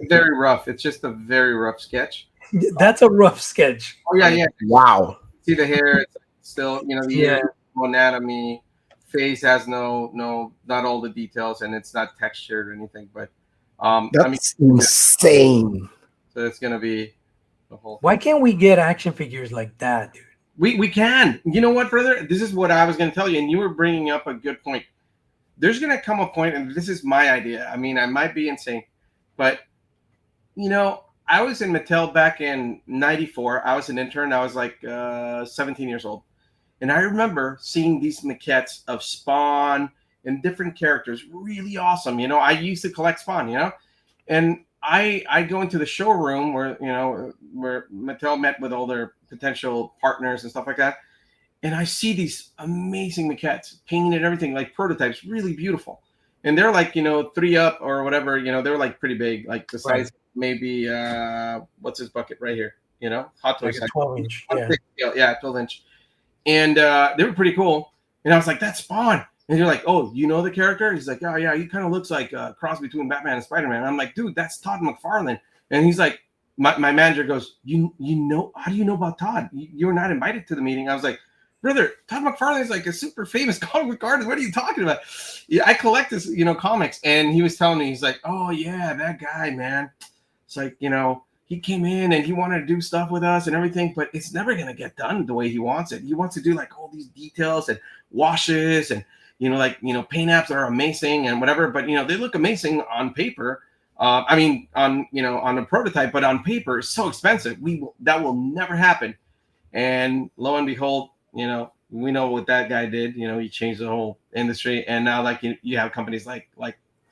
very rough. It's just a very rough sketch. That's a rough sketch. Oh yeah. Wow. See the hair, it's still, the ear, anatomy, face has not all the details, and it's not textured or anything. But that's insane. So it's gonna be the whole. Why can't we get action figures like that, dude? We can. You know what, brother? This is what I was gonna tell you, and you were bringing up a good point. There's gonna come a point, and this is my idea. I mean, I might be insane, but I was in Mattel back in '94. I was an intern. I was like 17 years old. And I remember seeing these maquettes of Spawn and different characters, really awesome. I used to collect Spawn, and I go into the showroom where Mattel met with all their potential partners and stuff like that. And I see these amazing maquettes, painted and everything, like prototypes, really beautiful. And they're like, 3 up or whatever, they're like pretty big, like the size maybe what's this bucket right here, Hot Toys, like a 12-inch, yeah, 12-inch, and they were pretty cool. And I was like, that's Spawn. And you're like, oh, you know the character? He's like, oh yeah, he kind of looks like a cross between Batman and Spider-Man. And I'm like, dude, that's Todd McFarlane. And he's like, my manager goes, you know, how do you know about Todd? You're not invited to the meeting. I was like, brother, Todd McFarlane is like a super famous comic book artist. What are you talking about? Yeah, I collect this, comics. And he was telling me, he's like, oh yeah, that guy, man. It's like, he came in and he wanted to do stuff with us and everything, but it's never going to get done the way he wants it. He wants to do like all these details and washes and, paint apps that are amazing and whatever, but, they look amazing on paper. On a prototype, but on paper it's so expensive. That will never happen. And lo and behold, we know what that guy did. He changed the whole industry, and now like you have companies like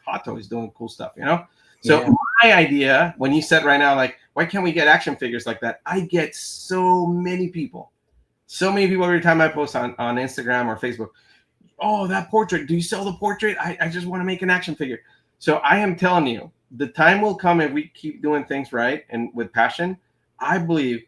Hot Toys doing cool stuff. So my idea, when you said right now, like, why can't we get action figures like that? I get so many people every time I post on Instagram or Facebook. Oh, that portrait! Do you sell the portrait? I just want to make an action figure. So I am telling you, the time will come if we keep doing things right and with passion. I believe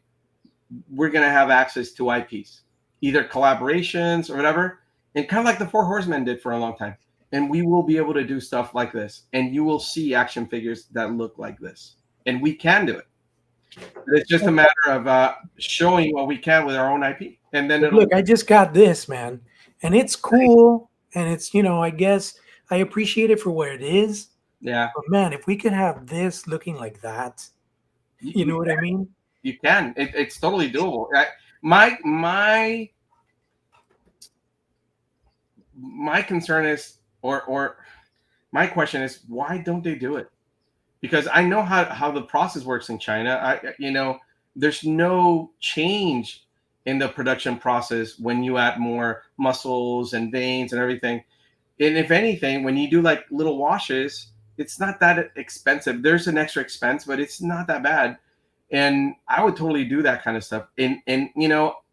we're gonna have access to IPs, either collaborations or whatever, and kind of like the Four Horsemen did for a long time. And we will be able to do stuff like this, and you will see action figures that look like this, and we can do it. It's just a matter of showing what we can with our own IP. And then look, I just got this, man, and it's cool, and it's I guess I appreciate it for what it is. Yeah. But man, if we could have this looking like that, you know what I mean? You can. It's totally doable. My concern is, or my question is, why don't they do it? Because I know how the process works in China. There's no change in the production process when you add more muscles and veins and everything. And if anything, when you do like little washes, it's not that expensive. There's an extra expense, but it's not that bad. And I would totally do that kind of stuff. And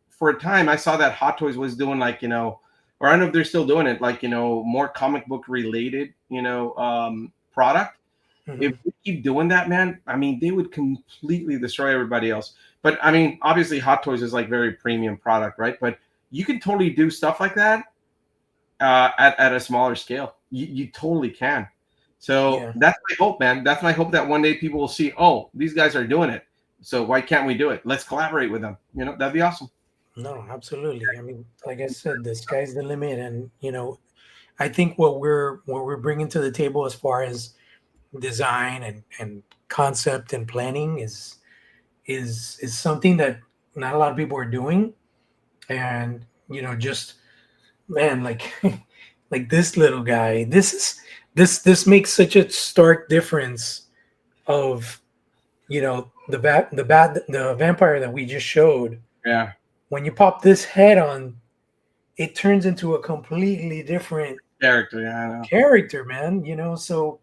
for a time I saw that Hot Toys was doing like, or I don't know if they're still doing it, like, more comic book related, product. Mm-hmm. If we keep doing that, man, I mean, they would completely destroy everybody else. But I mean, obviously Hot Toys is like very premium product, right? But you can totally do stuff like that at a smaller scale. You totally can. So that's my hope, man. That's my hope, that one day people will see, oh, these guys are doing it. So why can't we do it? Let's collaborate with them. That'd be awesome. No, absolutely. I mean, like I said, the sky's the limit, and I think what we're bringing to the table as far as design and concept and planning is something that not a lot of people are doing, and just man, like like this little guy, this makes such a stark difference of the vampire that we just showed. Yeah. When you pop this head on, it turns into a completely different Character. Yeah, I know. character, man. So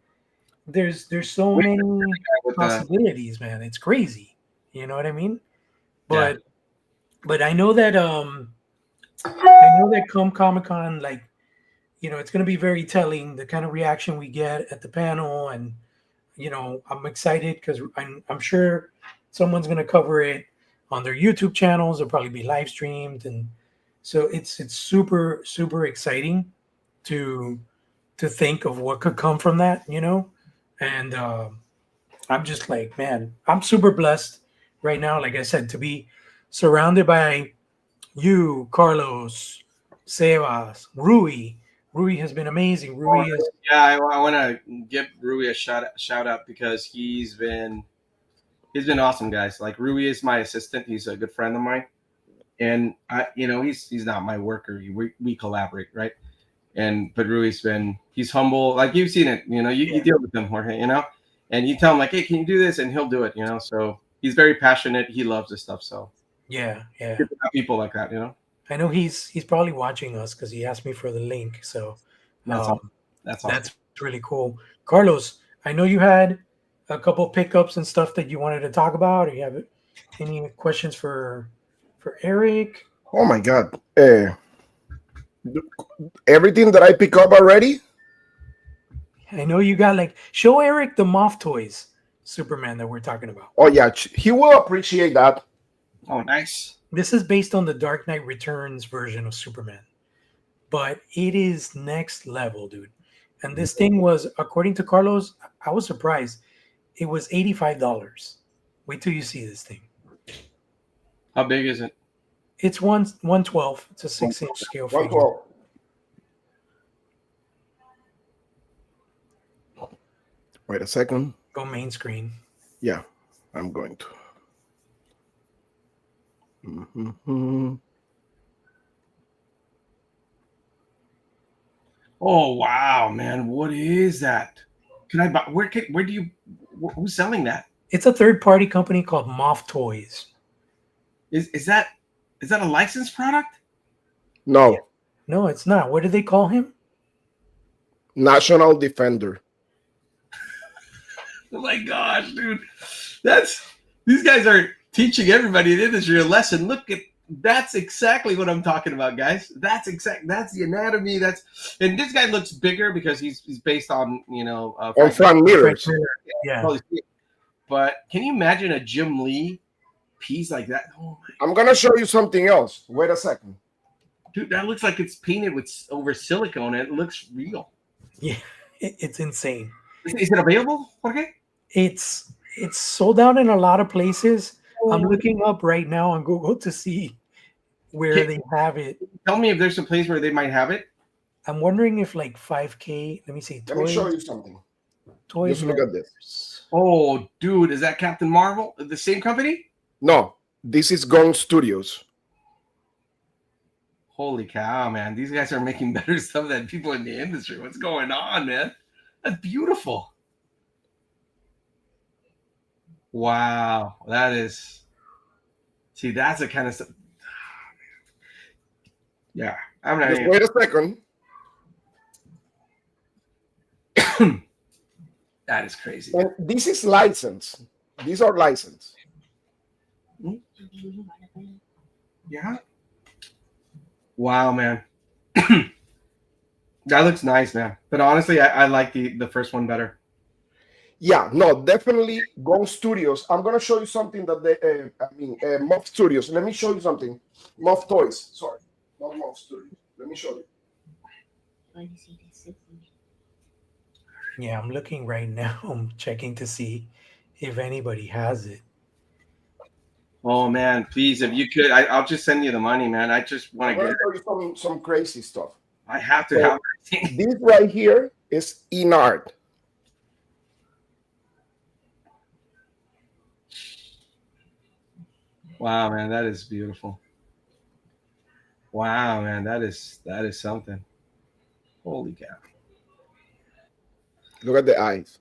there's so With, many with the possibilities, man. It's crazy. You know what I mean? yeah. But I know that come Comic Con, like it's going to be very telling the kind of reaction we get at the panel, and I'm excited because I'm sure someone's going to cover it on their YouTube channels. It'll probably be live streamed, and so it's super super exciting to think of what could come from that, and I'm just like, man, I'm super blessed right now, like I said, to be surrounded by you, Carlos, Sebas, Rui has been amazing. Rui is Yeah, I want to give Rui a shout out because he's been awesome, guys. Like Rui is my assistant. He's a good friend of mine, and he's not my worker. We collaborate, right? But he's humble. Like you've seen it, you deal with him, Jorge, and you tell him like, hey, can you do this, and he'll do it, So he's very passionate. He loves this stuff. So yeah. good to have people like that. I know he's probably watching us because he asked me for the link. So That's awesome. That's awesome. that's really cool. Carlos, I know you had a couple pickups and stuff that you wanted to talk about. Or you have any questions for Eric? Oh my God. Everything that I pick up already. I know you got show Eric the Moth Toys Superman that we're talking about. Oh yeah, he will appreciate that. Oh, nice. This is based on the Dark Knight Returns version of Superman, but it is next level, dude. And this thing was, according to Carlos, I was surprised. It was $85. Wait till you see this thing. How big is it? It's 112. It's a 6-inch scale figure. 112. Wait a second. Go main screen. Yeah, I'm going to. Mm-hmm. Oh wow, man! What is that? Can I buy? Where do you? Who's selling that? It's a third-party company called Moth Toys. Is that a licensed product? No. No, it's not. What do they call him? National Defender. Oh my gosh, dude! These guys are teaching everybody in the industry a lesson. That's exactly what I'm talking about, guys. That's the anatomy. And this guy looks bigger because he's based on On front mirrors. Yeah. But can you imagine a Jim Lee piece like that? Oh my I'm gonna show you something else. Wait a second. dude, that looks like it's painted over silicone. It looks real. Yeah, it's insane. Is it available? Okay. It's sold out in a lot of places. I'm looking up right now on Google to see where they have it. Tell me if there's a place where they might have it. I'm wondering if 5K. Let me see. Let me show you something. Toys. Just look at this. Oh, dude, is that Captain Marvel? The same company? No, this is Gone Studios. Holy cow, man. These guys are making better stuff than people in the industry. What's going on, man? That's beautiful. Wow. That is. See, that's the kind of stuff. Yeah. I'm not Just even... wait a second. That is crazy. And this is licensed. These are licensed. Yeah. Wow, man. That looks nice, man. But honestly, I like the first one better. Yeah, no, definitely Gone Studios. I'm gonna show you something that they, Moth Studios. Let me show you something. Moth Toys. Sorry, not Moth Studios. Let me show you. Yeah, I'm looking right now. I'm checking to see if anybody has it. Oh man, please, if you could, I'll just send you the money, man. I just want I'm to gonna get it. show you some crazy stuff. I have to So, have this right here is Inard. Wow, man, that is beautiful. Wow, man, that is something. Holy cow. Look at the eyes.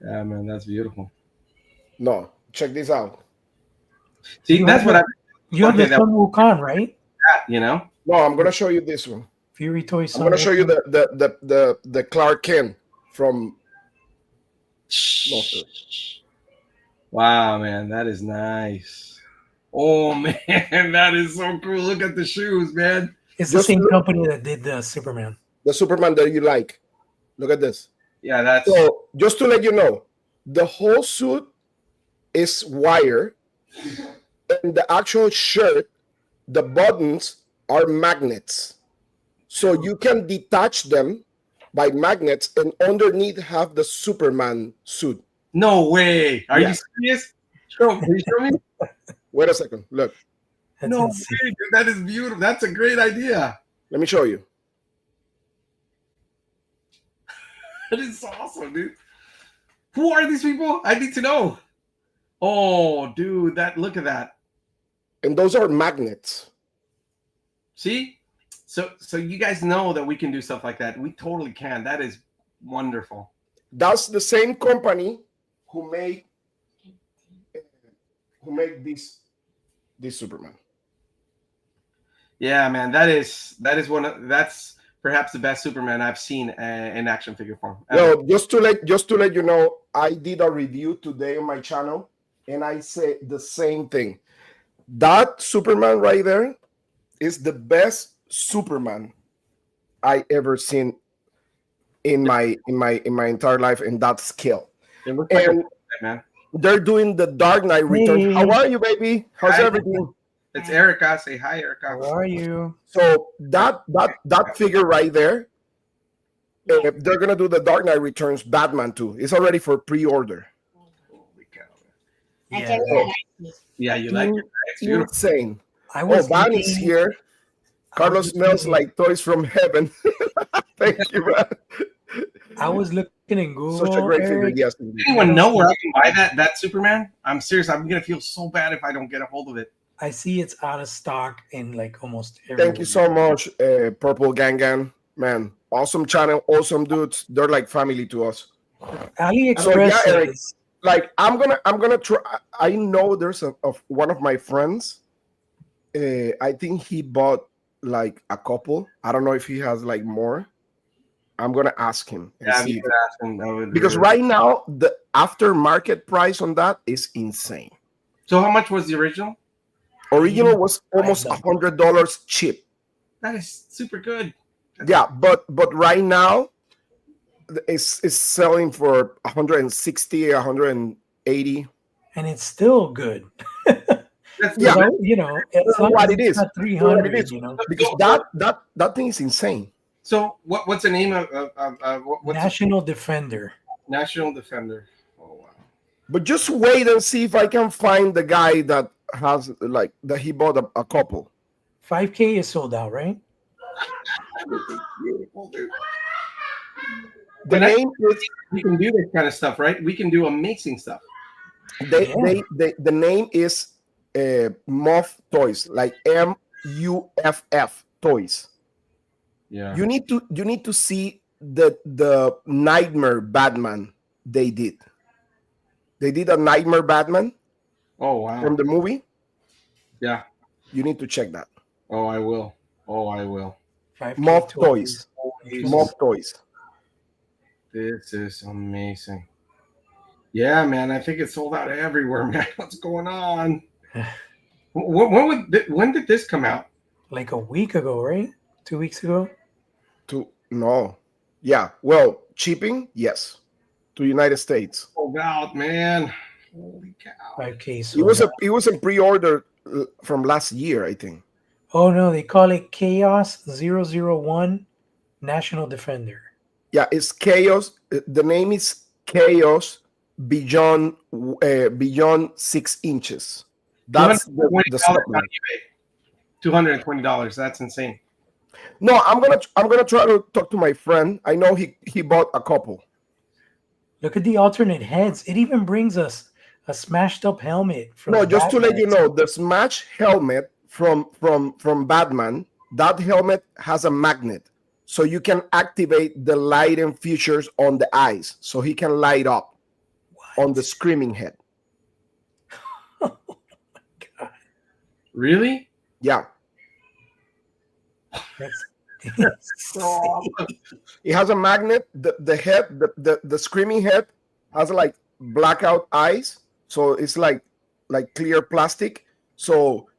Yeah, man, that's beautiful. No, check this out. See, that's what I You have the Sun Wukong, right? you know. No, I'm gonna show you this one. Fury Toy I'm Sun gonna show you Wukong. the Clark Kent from Wow, man, that is nice. Oh man, that is so cool. Look at the shoes, man. It's the same company that did the Superman. The Superman that you like. Look at this. Yeah, that's so. Just to let you know, the whole suit is wire, and the actual shirt, the buttons are magnets, so you can detach them by magnets, and underneath have the Superman suit. No way. Are you serious? Show me. Wait a second. Look. That's no insane. way, dude. That is beautiful. That's a great idea. Let me show you. That is awesome, dude. Who are these people? I need to know. Oh, dude, look at that. And those are magnets. See? So you guys know that we can do stuff like that. We totally can. That is wonderful. That's the same company who made this Superman. Yeah, man, that's perhaps the best Superman I've seen in action figure form. No, just to let you know, I did a review today on my channel, and I said the same thing. That Superman right there is the best Superman I ever seen in my entire life, in that scale. It looks like and man. They're doing the Dark Knight Returns. Hey. How are you, baby? How's everything? It's Erica. Say hi, Erica. How are you? So that figure right there, they're gonna do the Dark Knight Returns Batman too. It's already for pre-order. Holy cow! Yeah, You like it? It's beautiful. Insane. I was Vanny's looking- here. Carlos smells like toys from heaven. Thank you, man. I was looking in Google. Such a great figure. Eric. Yes. Does anyone know where I can buy that Superman? I'm serious. I'm gonna feel so bad if I don't get a hold of it. I see it's out of stock in like almost everywhere. Thank you so much, Purple Gang. Man, awesome channel, awesome dudes. They're like family to us. AliExpress So, yeah, Eric, says- like I'm gonna try. I know there's one of my friends. I think he bought like a couple. I don't know if he has like more. I'm gonna ask him. And Yeah, see. you could ask him. That would be Because really- right now the aftermarket price on that is insane. So how much was the original? Original was almost $100 cheap. That is super good. Yeah, but right now it's selling for 160, 180. and it's still good. That's Yeah. So, you know, it's What not it is. not What 300, it is. you know. Because that thing is insane. So what's the name of what's National Defender. National Defender? Oh wow. But just wait and see if I can find the guy that has like that he bought a couple. 5K is sold out, right? Beautiful, dude. The name is We can do this kind of stuff, right? We can do amazing stuff. the name is Muff Toys, like MUFF Toys. Yeah. You need to see the Nightmare Batman they did. They did a Nightmare Batman Oh wow. from the movie. Yeah. You need to check that. Oh, I will. Oh, I will. 5K Muff Toys. Jesus. Muff Toys. This is amazing. Yeah, man. I think it's sold out everywhere, man. What's going on? When did this come out? Like a week ago, right? 2 weeks ago. No. Yeah. Well, shipping, yes. To United States. Oh God, man. Holy cow. 5K It sold out. was a pre-order from last year, I think. Oh no, they call it Chaos 001 National Defender. Yeah, it's Chaos. The name is Chaos Beyond 6 inches. That's the $220 on supplement. eBay. $220. That's insane. No, I'm gonna try to talk to my friend. I know he bought a couple. Look at the alternate heads. It even brings us a smashed up helmet from No, just to let Batman. you know, the Smash helmet from Batman, that helmet has a magnet, so you can activate the lighting features on the eyes, so he can light up on the screaming head. Oh my God. Really? Yeah, That's Oh, it has a magnet. The head, the screaming head has like blackout eyes, so it's like clear plastic. So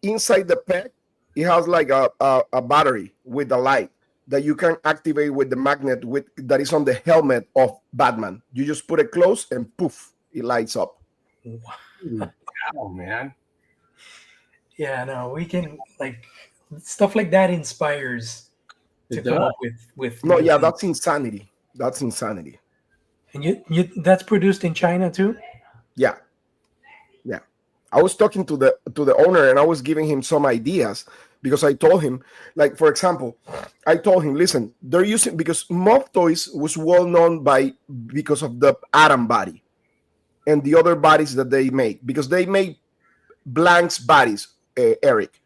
inside the peg, it has like a battery with a light that you can activate with the magnet with that is on the helmet of Batman. You just put it close and poof, it lights up. wow, man. yeah, no, we can like stuff like that inspires to It come does. up with No, new yeah, things. that's insanity. That's insanity. And you that's produced in China too? Yeah, yeah. I was talking to the owner and I was giving him some ideas because I told him, like for example, I told him, listen, they're using because Mob Toys was well known because of the Atom body and the other bodies that they make because they make blanks bodies. Eric,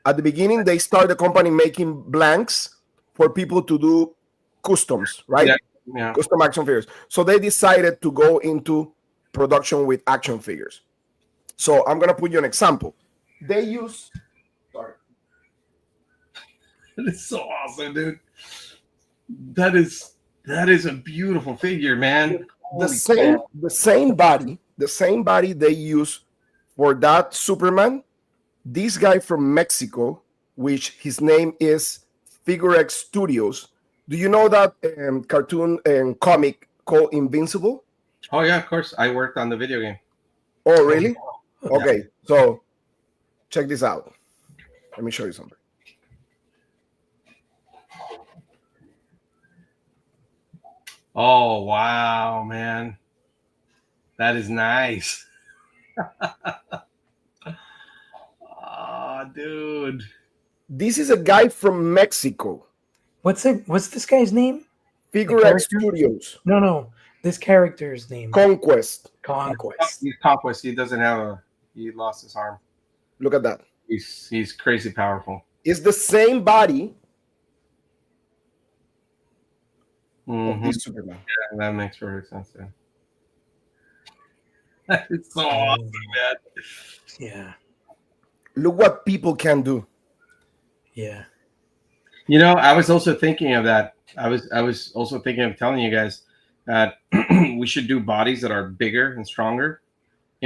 at the beginning they started the company making blanks for people to do customs, right? Yeah. Yeah. Custom action figures. So they decided to go into production with action figures. So I'm gonna put you an example. They use sorry. That is so awesome, dude. That is a beautiful figure, man. the Holy same crap. the same body they use for that Superman. This guy from Mexico, which his name is Figure X Studios. Do you know that cartoon and comic called Invincible? Oh yeah, of course. I worked on the video game. Oh, really? Yeah. Okay, so check this out. Let me show you something. Oh wow, man. That is nice. Oh, dude. This is a guy from Mexico, What's this guy's name? Figure X character? Studios, No. This character's name. Conquest. Conquest. He's Conquest. He doesn't have a. He lost his arm. Look at that. He's crazy powerful. It's the same body of Mhm. this Superman. Yeah, that makes perfect sense. Yeah. It's so awesome, man. Yeah. Look what people can do. Yeah. You know, I was also thinking of that. I was also thinking of telling you guys that we should do bodies that are bigger and stronger.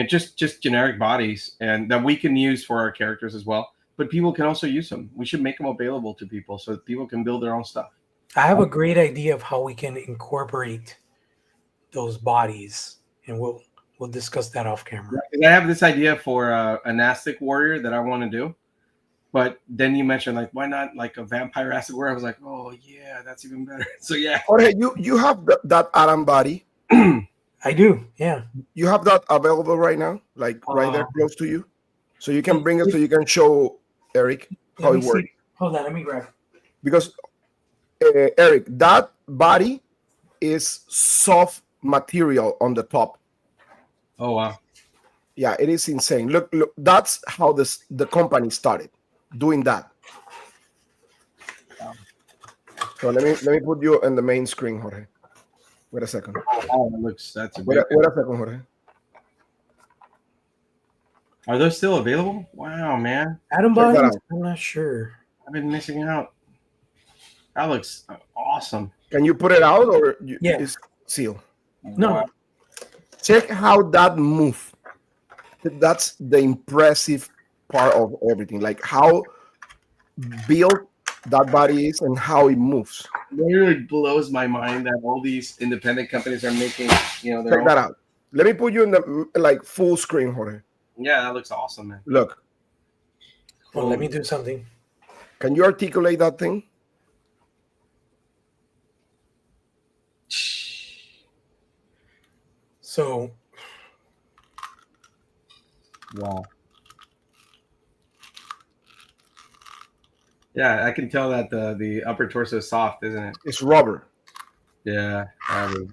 Just generic bodies and that we can use for our characters as well. But people can also use them. We should make them available to people so that people can build their own stuff. I have a great idea of how we can incorporate those bodies, and we'll discuss that off camera. I have this idea for an Aztec warrior that I want to do. But then you mentioned like why not like a vampire Aztec warrior? I was like, oh yeah, that's even better. So yeah. Jorge, you have that Atom body. I do. Yeah. You have that available right now, like right there close to you. So you can bring it so you can show Eric how Let it me works. see. Hold on, let me grab it. Because Eric, that body is soft material on the top. Oh wow. Yeah, it is insane. Look, that's how the company started doing that. So let me put you on the main screen, Jorge. Wait a second. Oh, that looks that's a Wait big. a second, Jorge. Are those still available? Wow, man. Atom Check that bodies? out. I'm not sure. I've been missing out. That looks awesome. Can you put it out or Yeah. it's sealed? No. Wow. Check how that move. That's the impressive part of everything. Like how built that body is and how it moves. It really blows my mind that all these independent companies are making, their Check own. that out. Let me put you in the like full screen, Jorge. Yeah, that looks awesome, man. Look. Well, let me do something. Can you articulate that thing? So Wow. Yeah, I can tell that the upper torso is soft, isn't it? It's rubber. Yeah, that is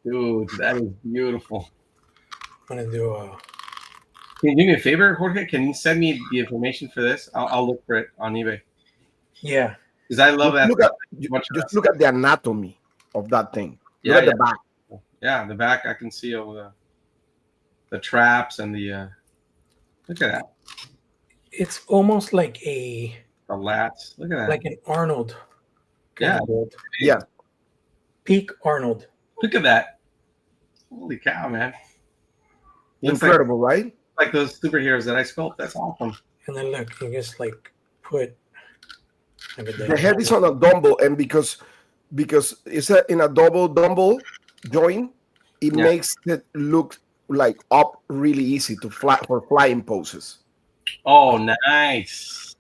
dude, that is beautiful. I'm gonna do Can you do me a favor, Jorge? Can you send me the information for this? I'll look for it on eBay yeah. because I love Just that look stuff. at Much of just that look stuff. at the anatomy of that thing. Look Yeah, at yeah, the back. yeah. The back, I can see all the traps and the look at that, It's almost like a the lats. Look at that. like an Arnold kind Yeah, of build. Yeah, Peak Arnold. look at that. Holy cow, man! Looks incredible, right? like those superheroes that I sculpt. That's awesome. And then look, you just like put like a The head is on a dumbbell, and because it's in a double dumbbell joint, it Yeah. makes it look like up really easy to fly for flying poses. Oh, nice.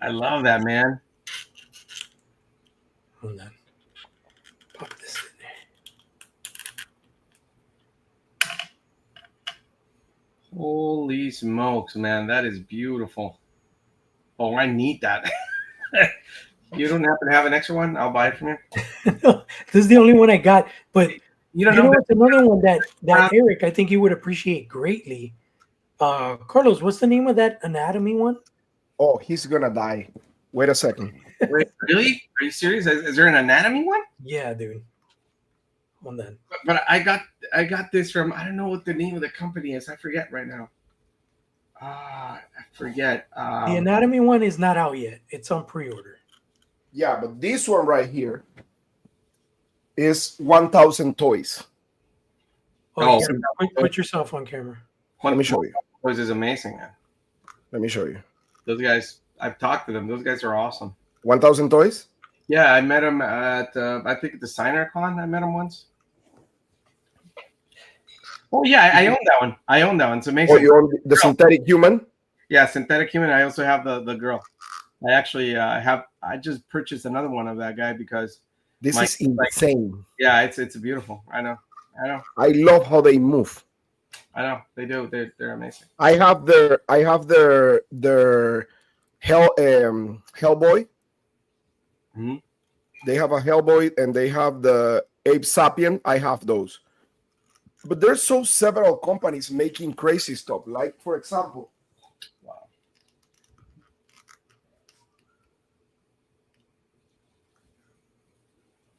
I love that, man. and then pop this in there. Holy smokes, man. That is beautiful. Oh, I need that. You don't happen to have an extra one? I'll buy it from you. This is the only one I got, but You don't you know know. what's another one that Eric, I think you would appreciate greatly. Carlos, what's the name of that anatomy one? Oh, he's gonna die. Wait a second. Wait, really? Are you serious? Is there an anatomy one? Yeah, dude. Hold on. But I got this from, I don't know what the name of the company is. I forget right now. I forget. The anatomy one is not out yet. It's on pre-order. Yeah, but this one right here is 1,000 toys. Oh, Oh. yeah. Put yourself on camera. Let me show you. Those is amazing, man. Let me show you. Those guys, I've talked to them. Those guys are awesome. 1,000 toys. Yeah, I met them at I think at the Signer Con. I met them once. Oh yeah, I own that one. I own that one. It's amazing. Oh, you own the synthetic human? Yeah, synthetic human. I also have the girl. I actually I just purchased another one of that guy because This My- is insane. yeah, it's beautiful. I know. I love how they move. I know. They do. They're amazing. I have their Hellboy. Mhm. They have a Hellboy and they have the Ape Sapien. I have those. But there's so several companies making crazy stuff. Like, for example, Wow.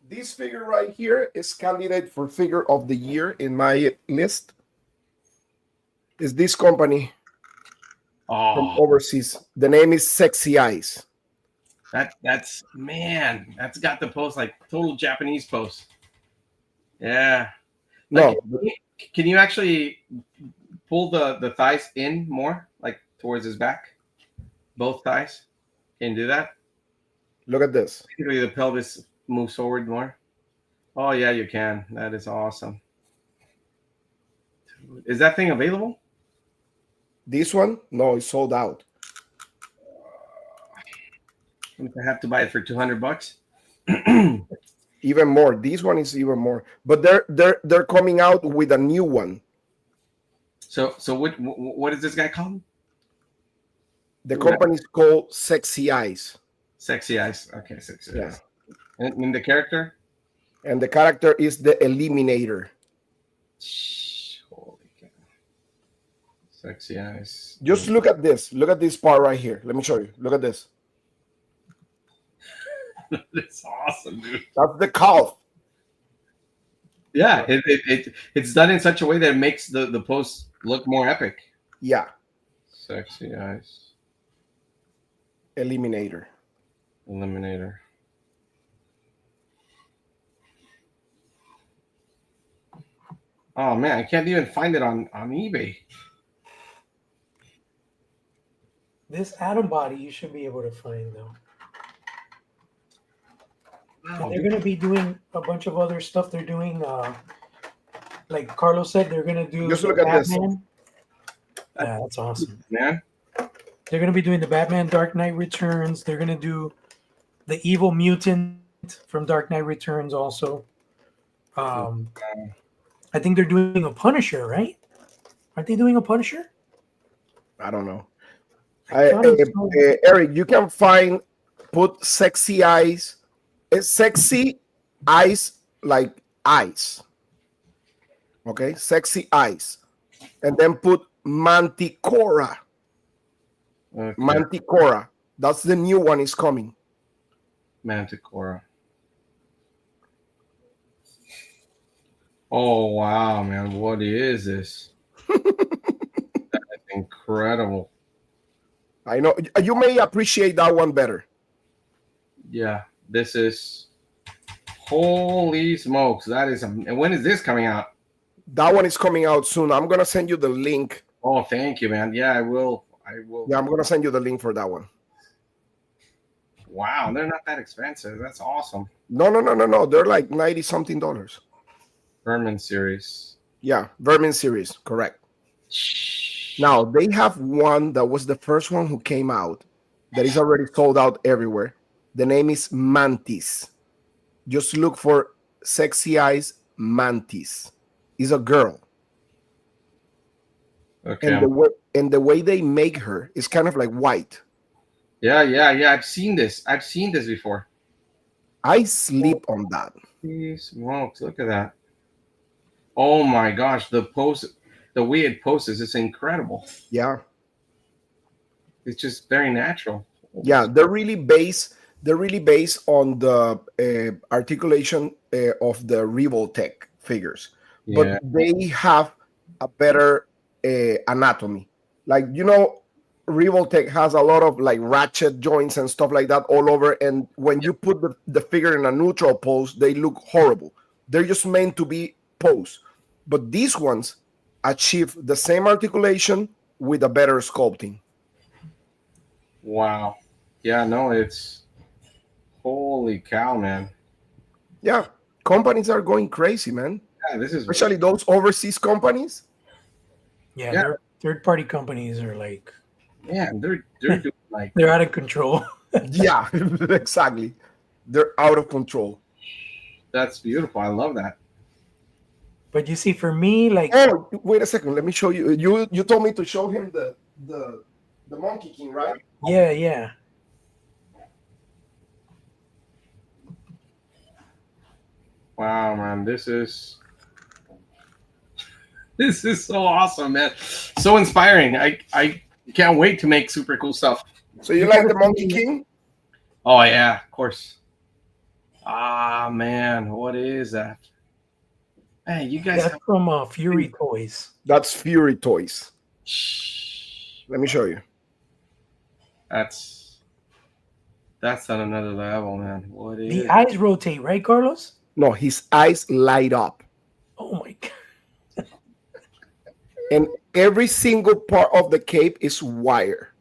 this figure right here is candidate for figure of the year in my list. Is this company from Oh, overseas? The name is Sexy Eyes. that's man. That's got the post like total Japanese post. Yeah. No, Like, can you actually pull the thighs in more, like towards his back? Both thighs. Can you do that? look at this. Basically, the pelvis moves forward more. Oh yeah, you can. That is awesome. Is that thing available? This one, no, it's sold out. I have to buy it for $200. Even more. This one is even more. But they're coming out with a new one. So what is this guy called? The company is called Sexy Eyes. Sexy Eyes. Okay, Sexy Yeah. Eyes. And the character? And the character is the Eliminator. Holy cow. Sexy Eyes. Just look at this. Look at this part right here. Let me show you. Look at this. It's awesome, dude. That's the calf. Yeah, it's done in such a way that it makes the post look more epic. Yeah. Sexy Eyes. Eliminator. Eliminator. Oh man, I can't even find it on eBay. This atom body you should be able to find though. Wow, And they're gonna be doing a bunch of other stuff. They're doing like Carlos said, they're gonna do Just the look at this. Batman. Yeah, that's awesome. man. They're gonna be doing the Batman Dark Knight Returns. They're gonna do the Evil Mutant from Dark Knight Returns also. I think they're doing a Punisher, right? Aren't they doing a Punisher? I don't know. I thought it was Eric, you can put sexy eyes like eyes. Okay, sexy eyes, and then put Manticora. Okay. Manticora. That's the new one is coming. Manticora. Oh wow, man! What is this? That's incredible. I know you may appreciate that one better. Yeah, this is holy smokes. That is, and when is this coming out? That one is coming out soon. I'm gonna send you the link. Oh, thank you, man. Yeah, I will. Yeah, I'm gonna send you the link for that one. Wow, they're not that expensive. That's awesome. No. They're like $90 something. Vermin series. Yeah, Vermin series, correct. Now they have one that was the first one who came out that is already sold out everywhere. The name is Mantis. Just look for sexy eyes Mantis. Is a girl. Okay. And the way they make her is kind of like white. Yeah. I've seen this before. I sleep on that. Jeez, smokes, look at that. Oh my gosh, the way it poses is incredible. Yeah. It's just very natural. Yeah, they're really based on the articulation of the Revoltech figures. Yeah. But they have a better anatomy. Like, Revoltech has a lot of like ratchet joints and stuff like that all over. And when you put the figure in a neutral pose, they look horrible. They're just meant to be posed. But these ones achieve the same articulation with a better sculpting. Wow. Yeah, no, it's holy cow, man. Yeah, companies are going crazy, man. Yeah, this is especially those overseas companies. Yeah. Third-party companies are like, yeah, they're doing like they're out of control. Yeah, exactly. They're out of control. That's beautiful. I love that. But you see, for me, like, Oh, wait a second. Let me show you. You told me to show him the Monkey King, right? yeah. Wow, man, this is so awesome, man. So inspiring. I can't wait to make super cool stuff. So you like the Monkey King? Oh yeah, of course. Ah man, what is that? Hey, you guys That's from Fury Toys. That's Fury Toys. Let me show you. That's on another level, man. What is The eyes rotate, right, Carlos? No, his eyes light up. Oh my god. And every single part of the cape is wire.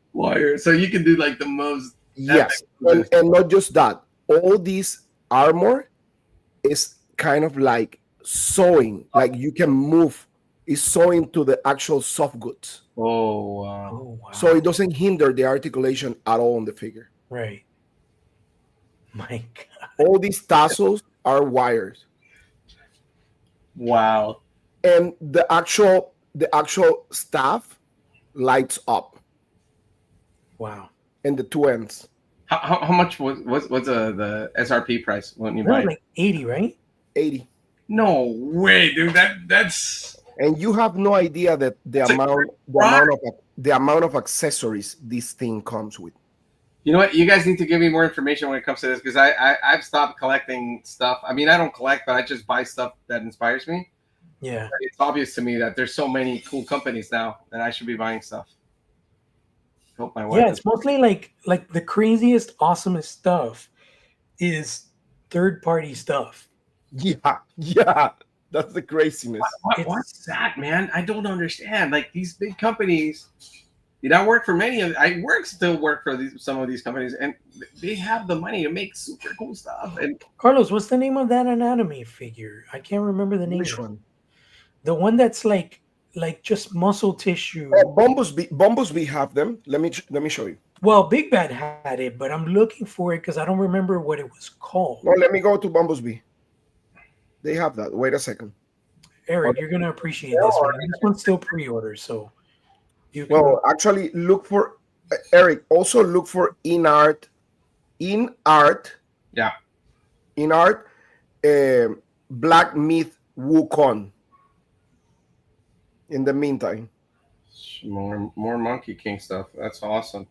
So you can do like the most. Yes. And not just that. All this armor is kind of like sewing. Like you can move. It's sewing to the actual soft goods. Oh wow. Oh wow. So it doesn't hinder the articulation at all on the figure. Right. My god. All these tassels are wires. Wow. And the actual staff lights up. Wow. And the two ends. How much was the SRP price when you buy it? Like 80, right? 80. No way, dude. That's And you have no idea that the amount of accessories this thing comes with. You know what? You guys need to give me more information when it comes to this because I've stopped collecting stuff. I mean, I don't collect, but I just buy stuff that inspires me. Yeah. It's obvious to me that there's so many cool companies now that I should be buying stuff. Hope my wife. Yeah, it's mostly like the craziest, awesomest stuff is third-party stuff. Yeah. That's the craziness. What's that, man? I don't understand. Like these big companies. I work for many of. I still work for some of these companies, and they have the money to make super cool stuff. And Carlos, what's the name of that anatomy figure? I can't remember the name. Which one? The one that's like just muscle tissue. Oh, Bumblebee have them. Let me show you. Well, Big Bad had it, but I'm looking for it because I don't remember what it was called. No, let me go to Bumblebee. They have that. Wait a second. Eric, you're gonna appreciate this one. This one's still pre-order, so you can... Well, actually, look for Eric, also look for in art, Yeah. Black Myth Wukong. In the meantime, More Monkey King stuff. That's awesome.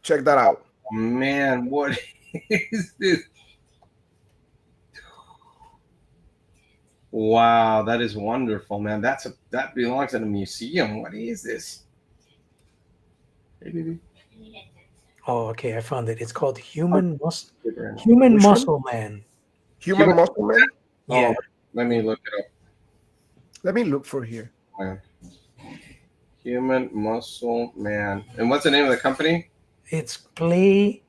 check that out. Oh, man, what is this? Wow, that is wonderful, man. That belongs in a museum. What is this? Hey, baby. Oh, okay, I found it. It's called Which Muscle Man. Human Muscle Man? Yeah. Oh, let me look it up. Let me look for here. Man. Human Muscle Man. And what's the name of the company? It's Play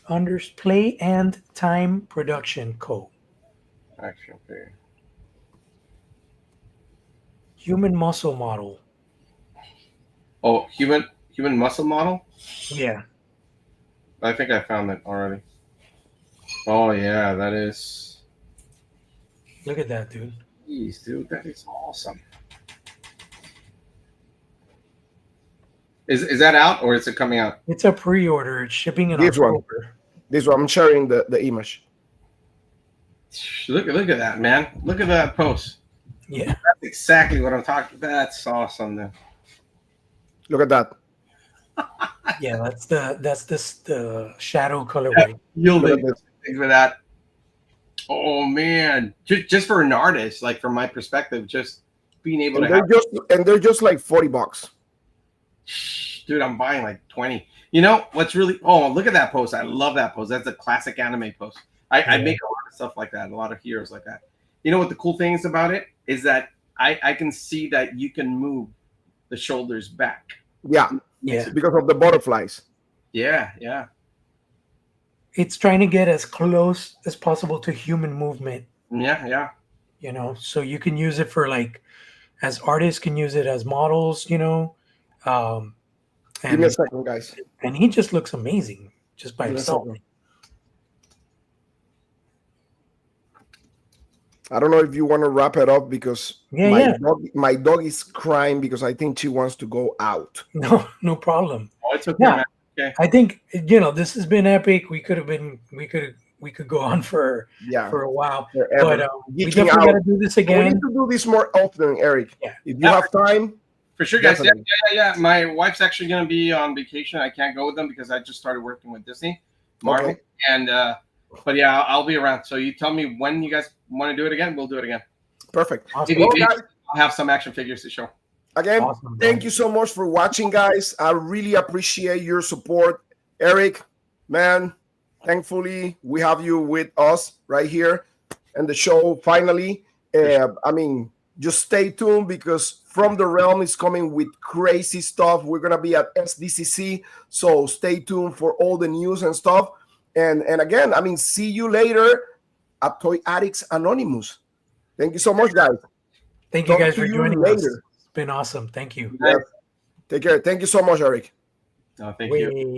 and Time Production Co. Action figure. Human Muscle Model. Oh, human muscle model? Yeah. I think I found it already. Oh yeah, that is. Look at that, dude. Jeez, dude, that is awesome. Is that out or is it coming out? It's a pre-order. It's shipping in This one. October. This one. I'm sharing the image. Look at that, man. Look at that post. Yeah. That's exactly what I'm talking about. That's awesome, man. Look at that. Yeah, that's the shadow colorway. Yielding for that. Oh man, just for an artist, like from my perspective, just being able They're just like $40. Dude, I'm buying like 20. You know what's really? Oh, look at that post. I love that post. That's a classic anime post. I make a lot of stuff like that, a lot of heroes like that. You know what the cool thing is about it is that I can see that you can move the shoulders back. Yeah. Because of the butterflies. Yeah. It's trying to get as close as possible to human movement. Yeah. You know, so you can use it for like, as artists can use it as models. You know, Give me a second, guys. And he just looks amazing just by himself. I don't know if you want to wrap it up because my dog is crying because I think she wants to go out. No problem. Oh, it's okay, man. Okay. I think this has been epic. We could go on for a while. Forever. But we definitely got to do this again. We need to do this more often, Eric. Yeah. If you have time. For sure, guys. Yeah. My wife's actually going to be on vacation. I can't go with them because I just started working with Disney, Marvel, and but yeah, I'll be around. So you tell me when you guys want to do it again. We'll do it again. Perfect. Awesome. Maybe I'll have some action figures to show. Again, thank you so much for watching, guys. I really appreciate your support. Eric, man, thankfully we have you with us right here and the show finally. Just stay tuned because From the Realm is coming with crazy stuff. We're going to be at SDCC, so stay tuned for all the news and stuff. And again, see you later at Toy Addicts Anonymous. Thank you so much, guys. Thank you guys for joining us. It's been awesome. Thank you. Yes. Take care. Thank you so much, Eric. Thank you.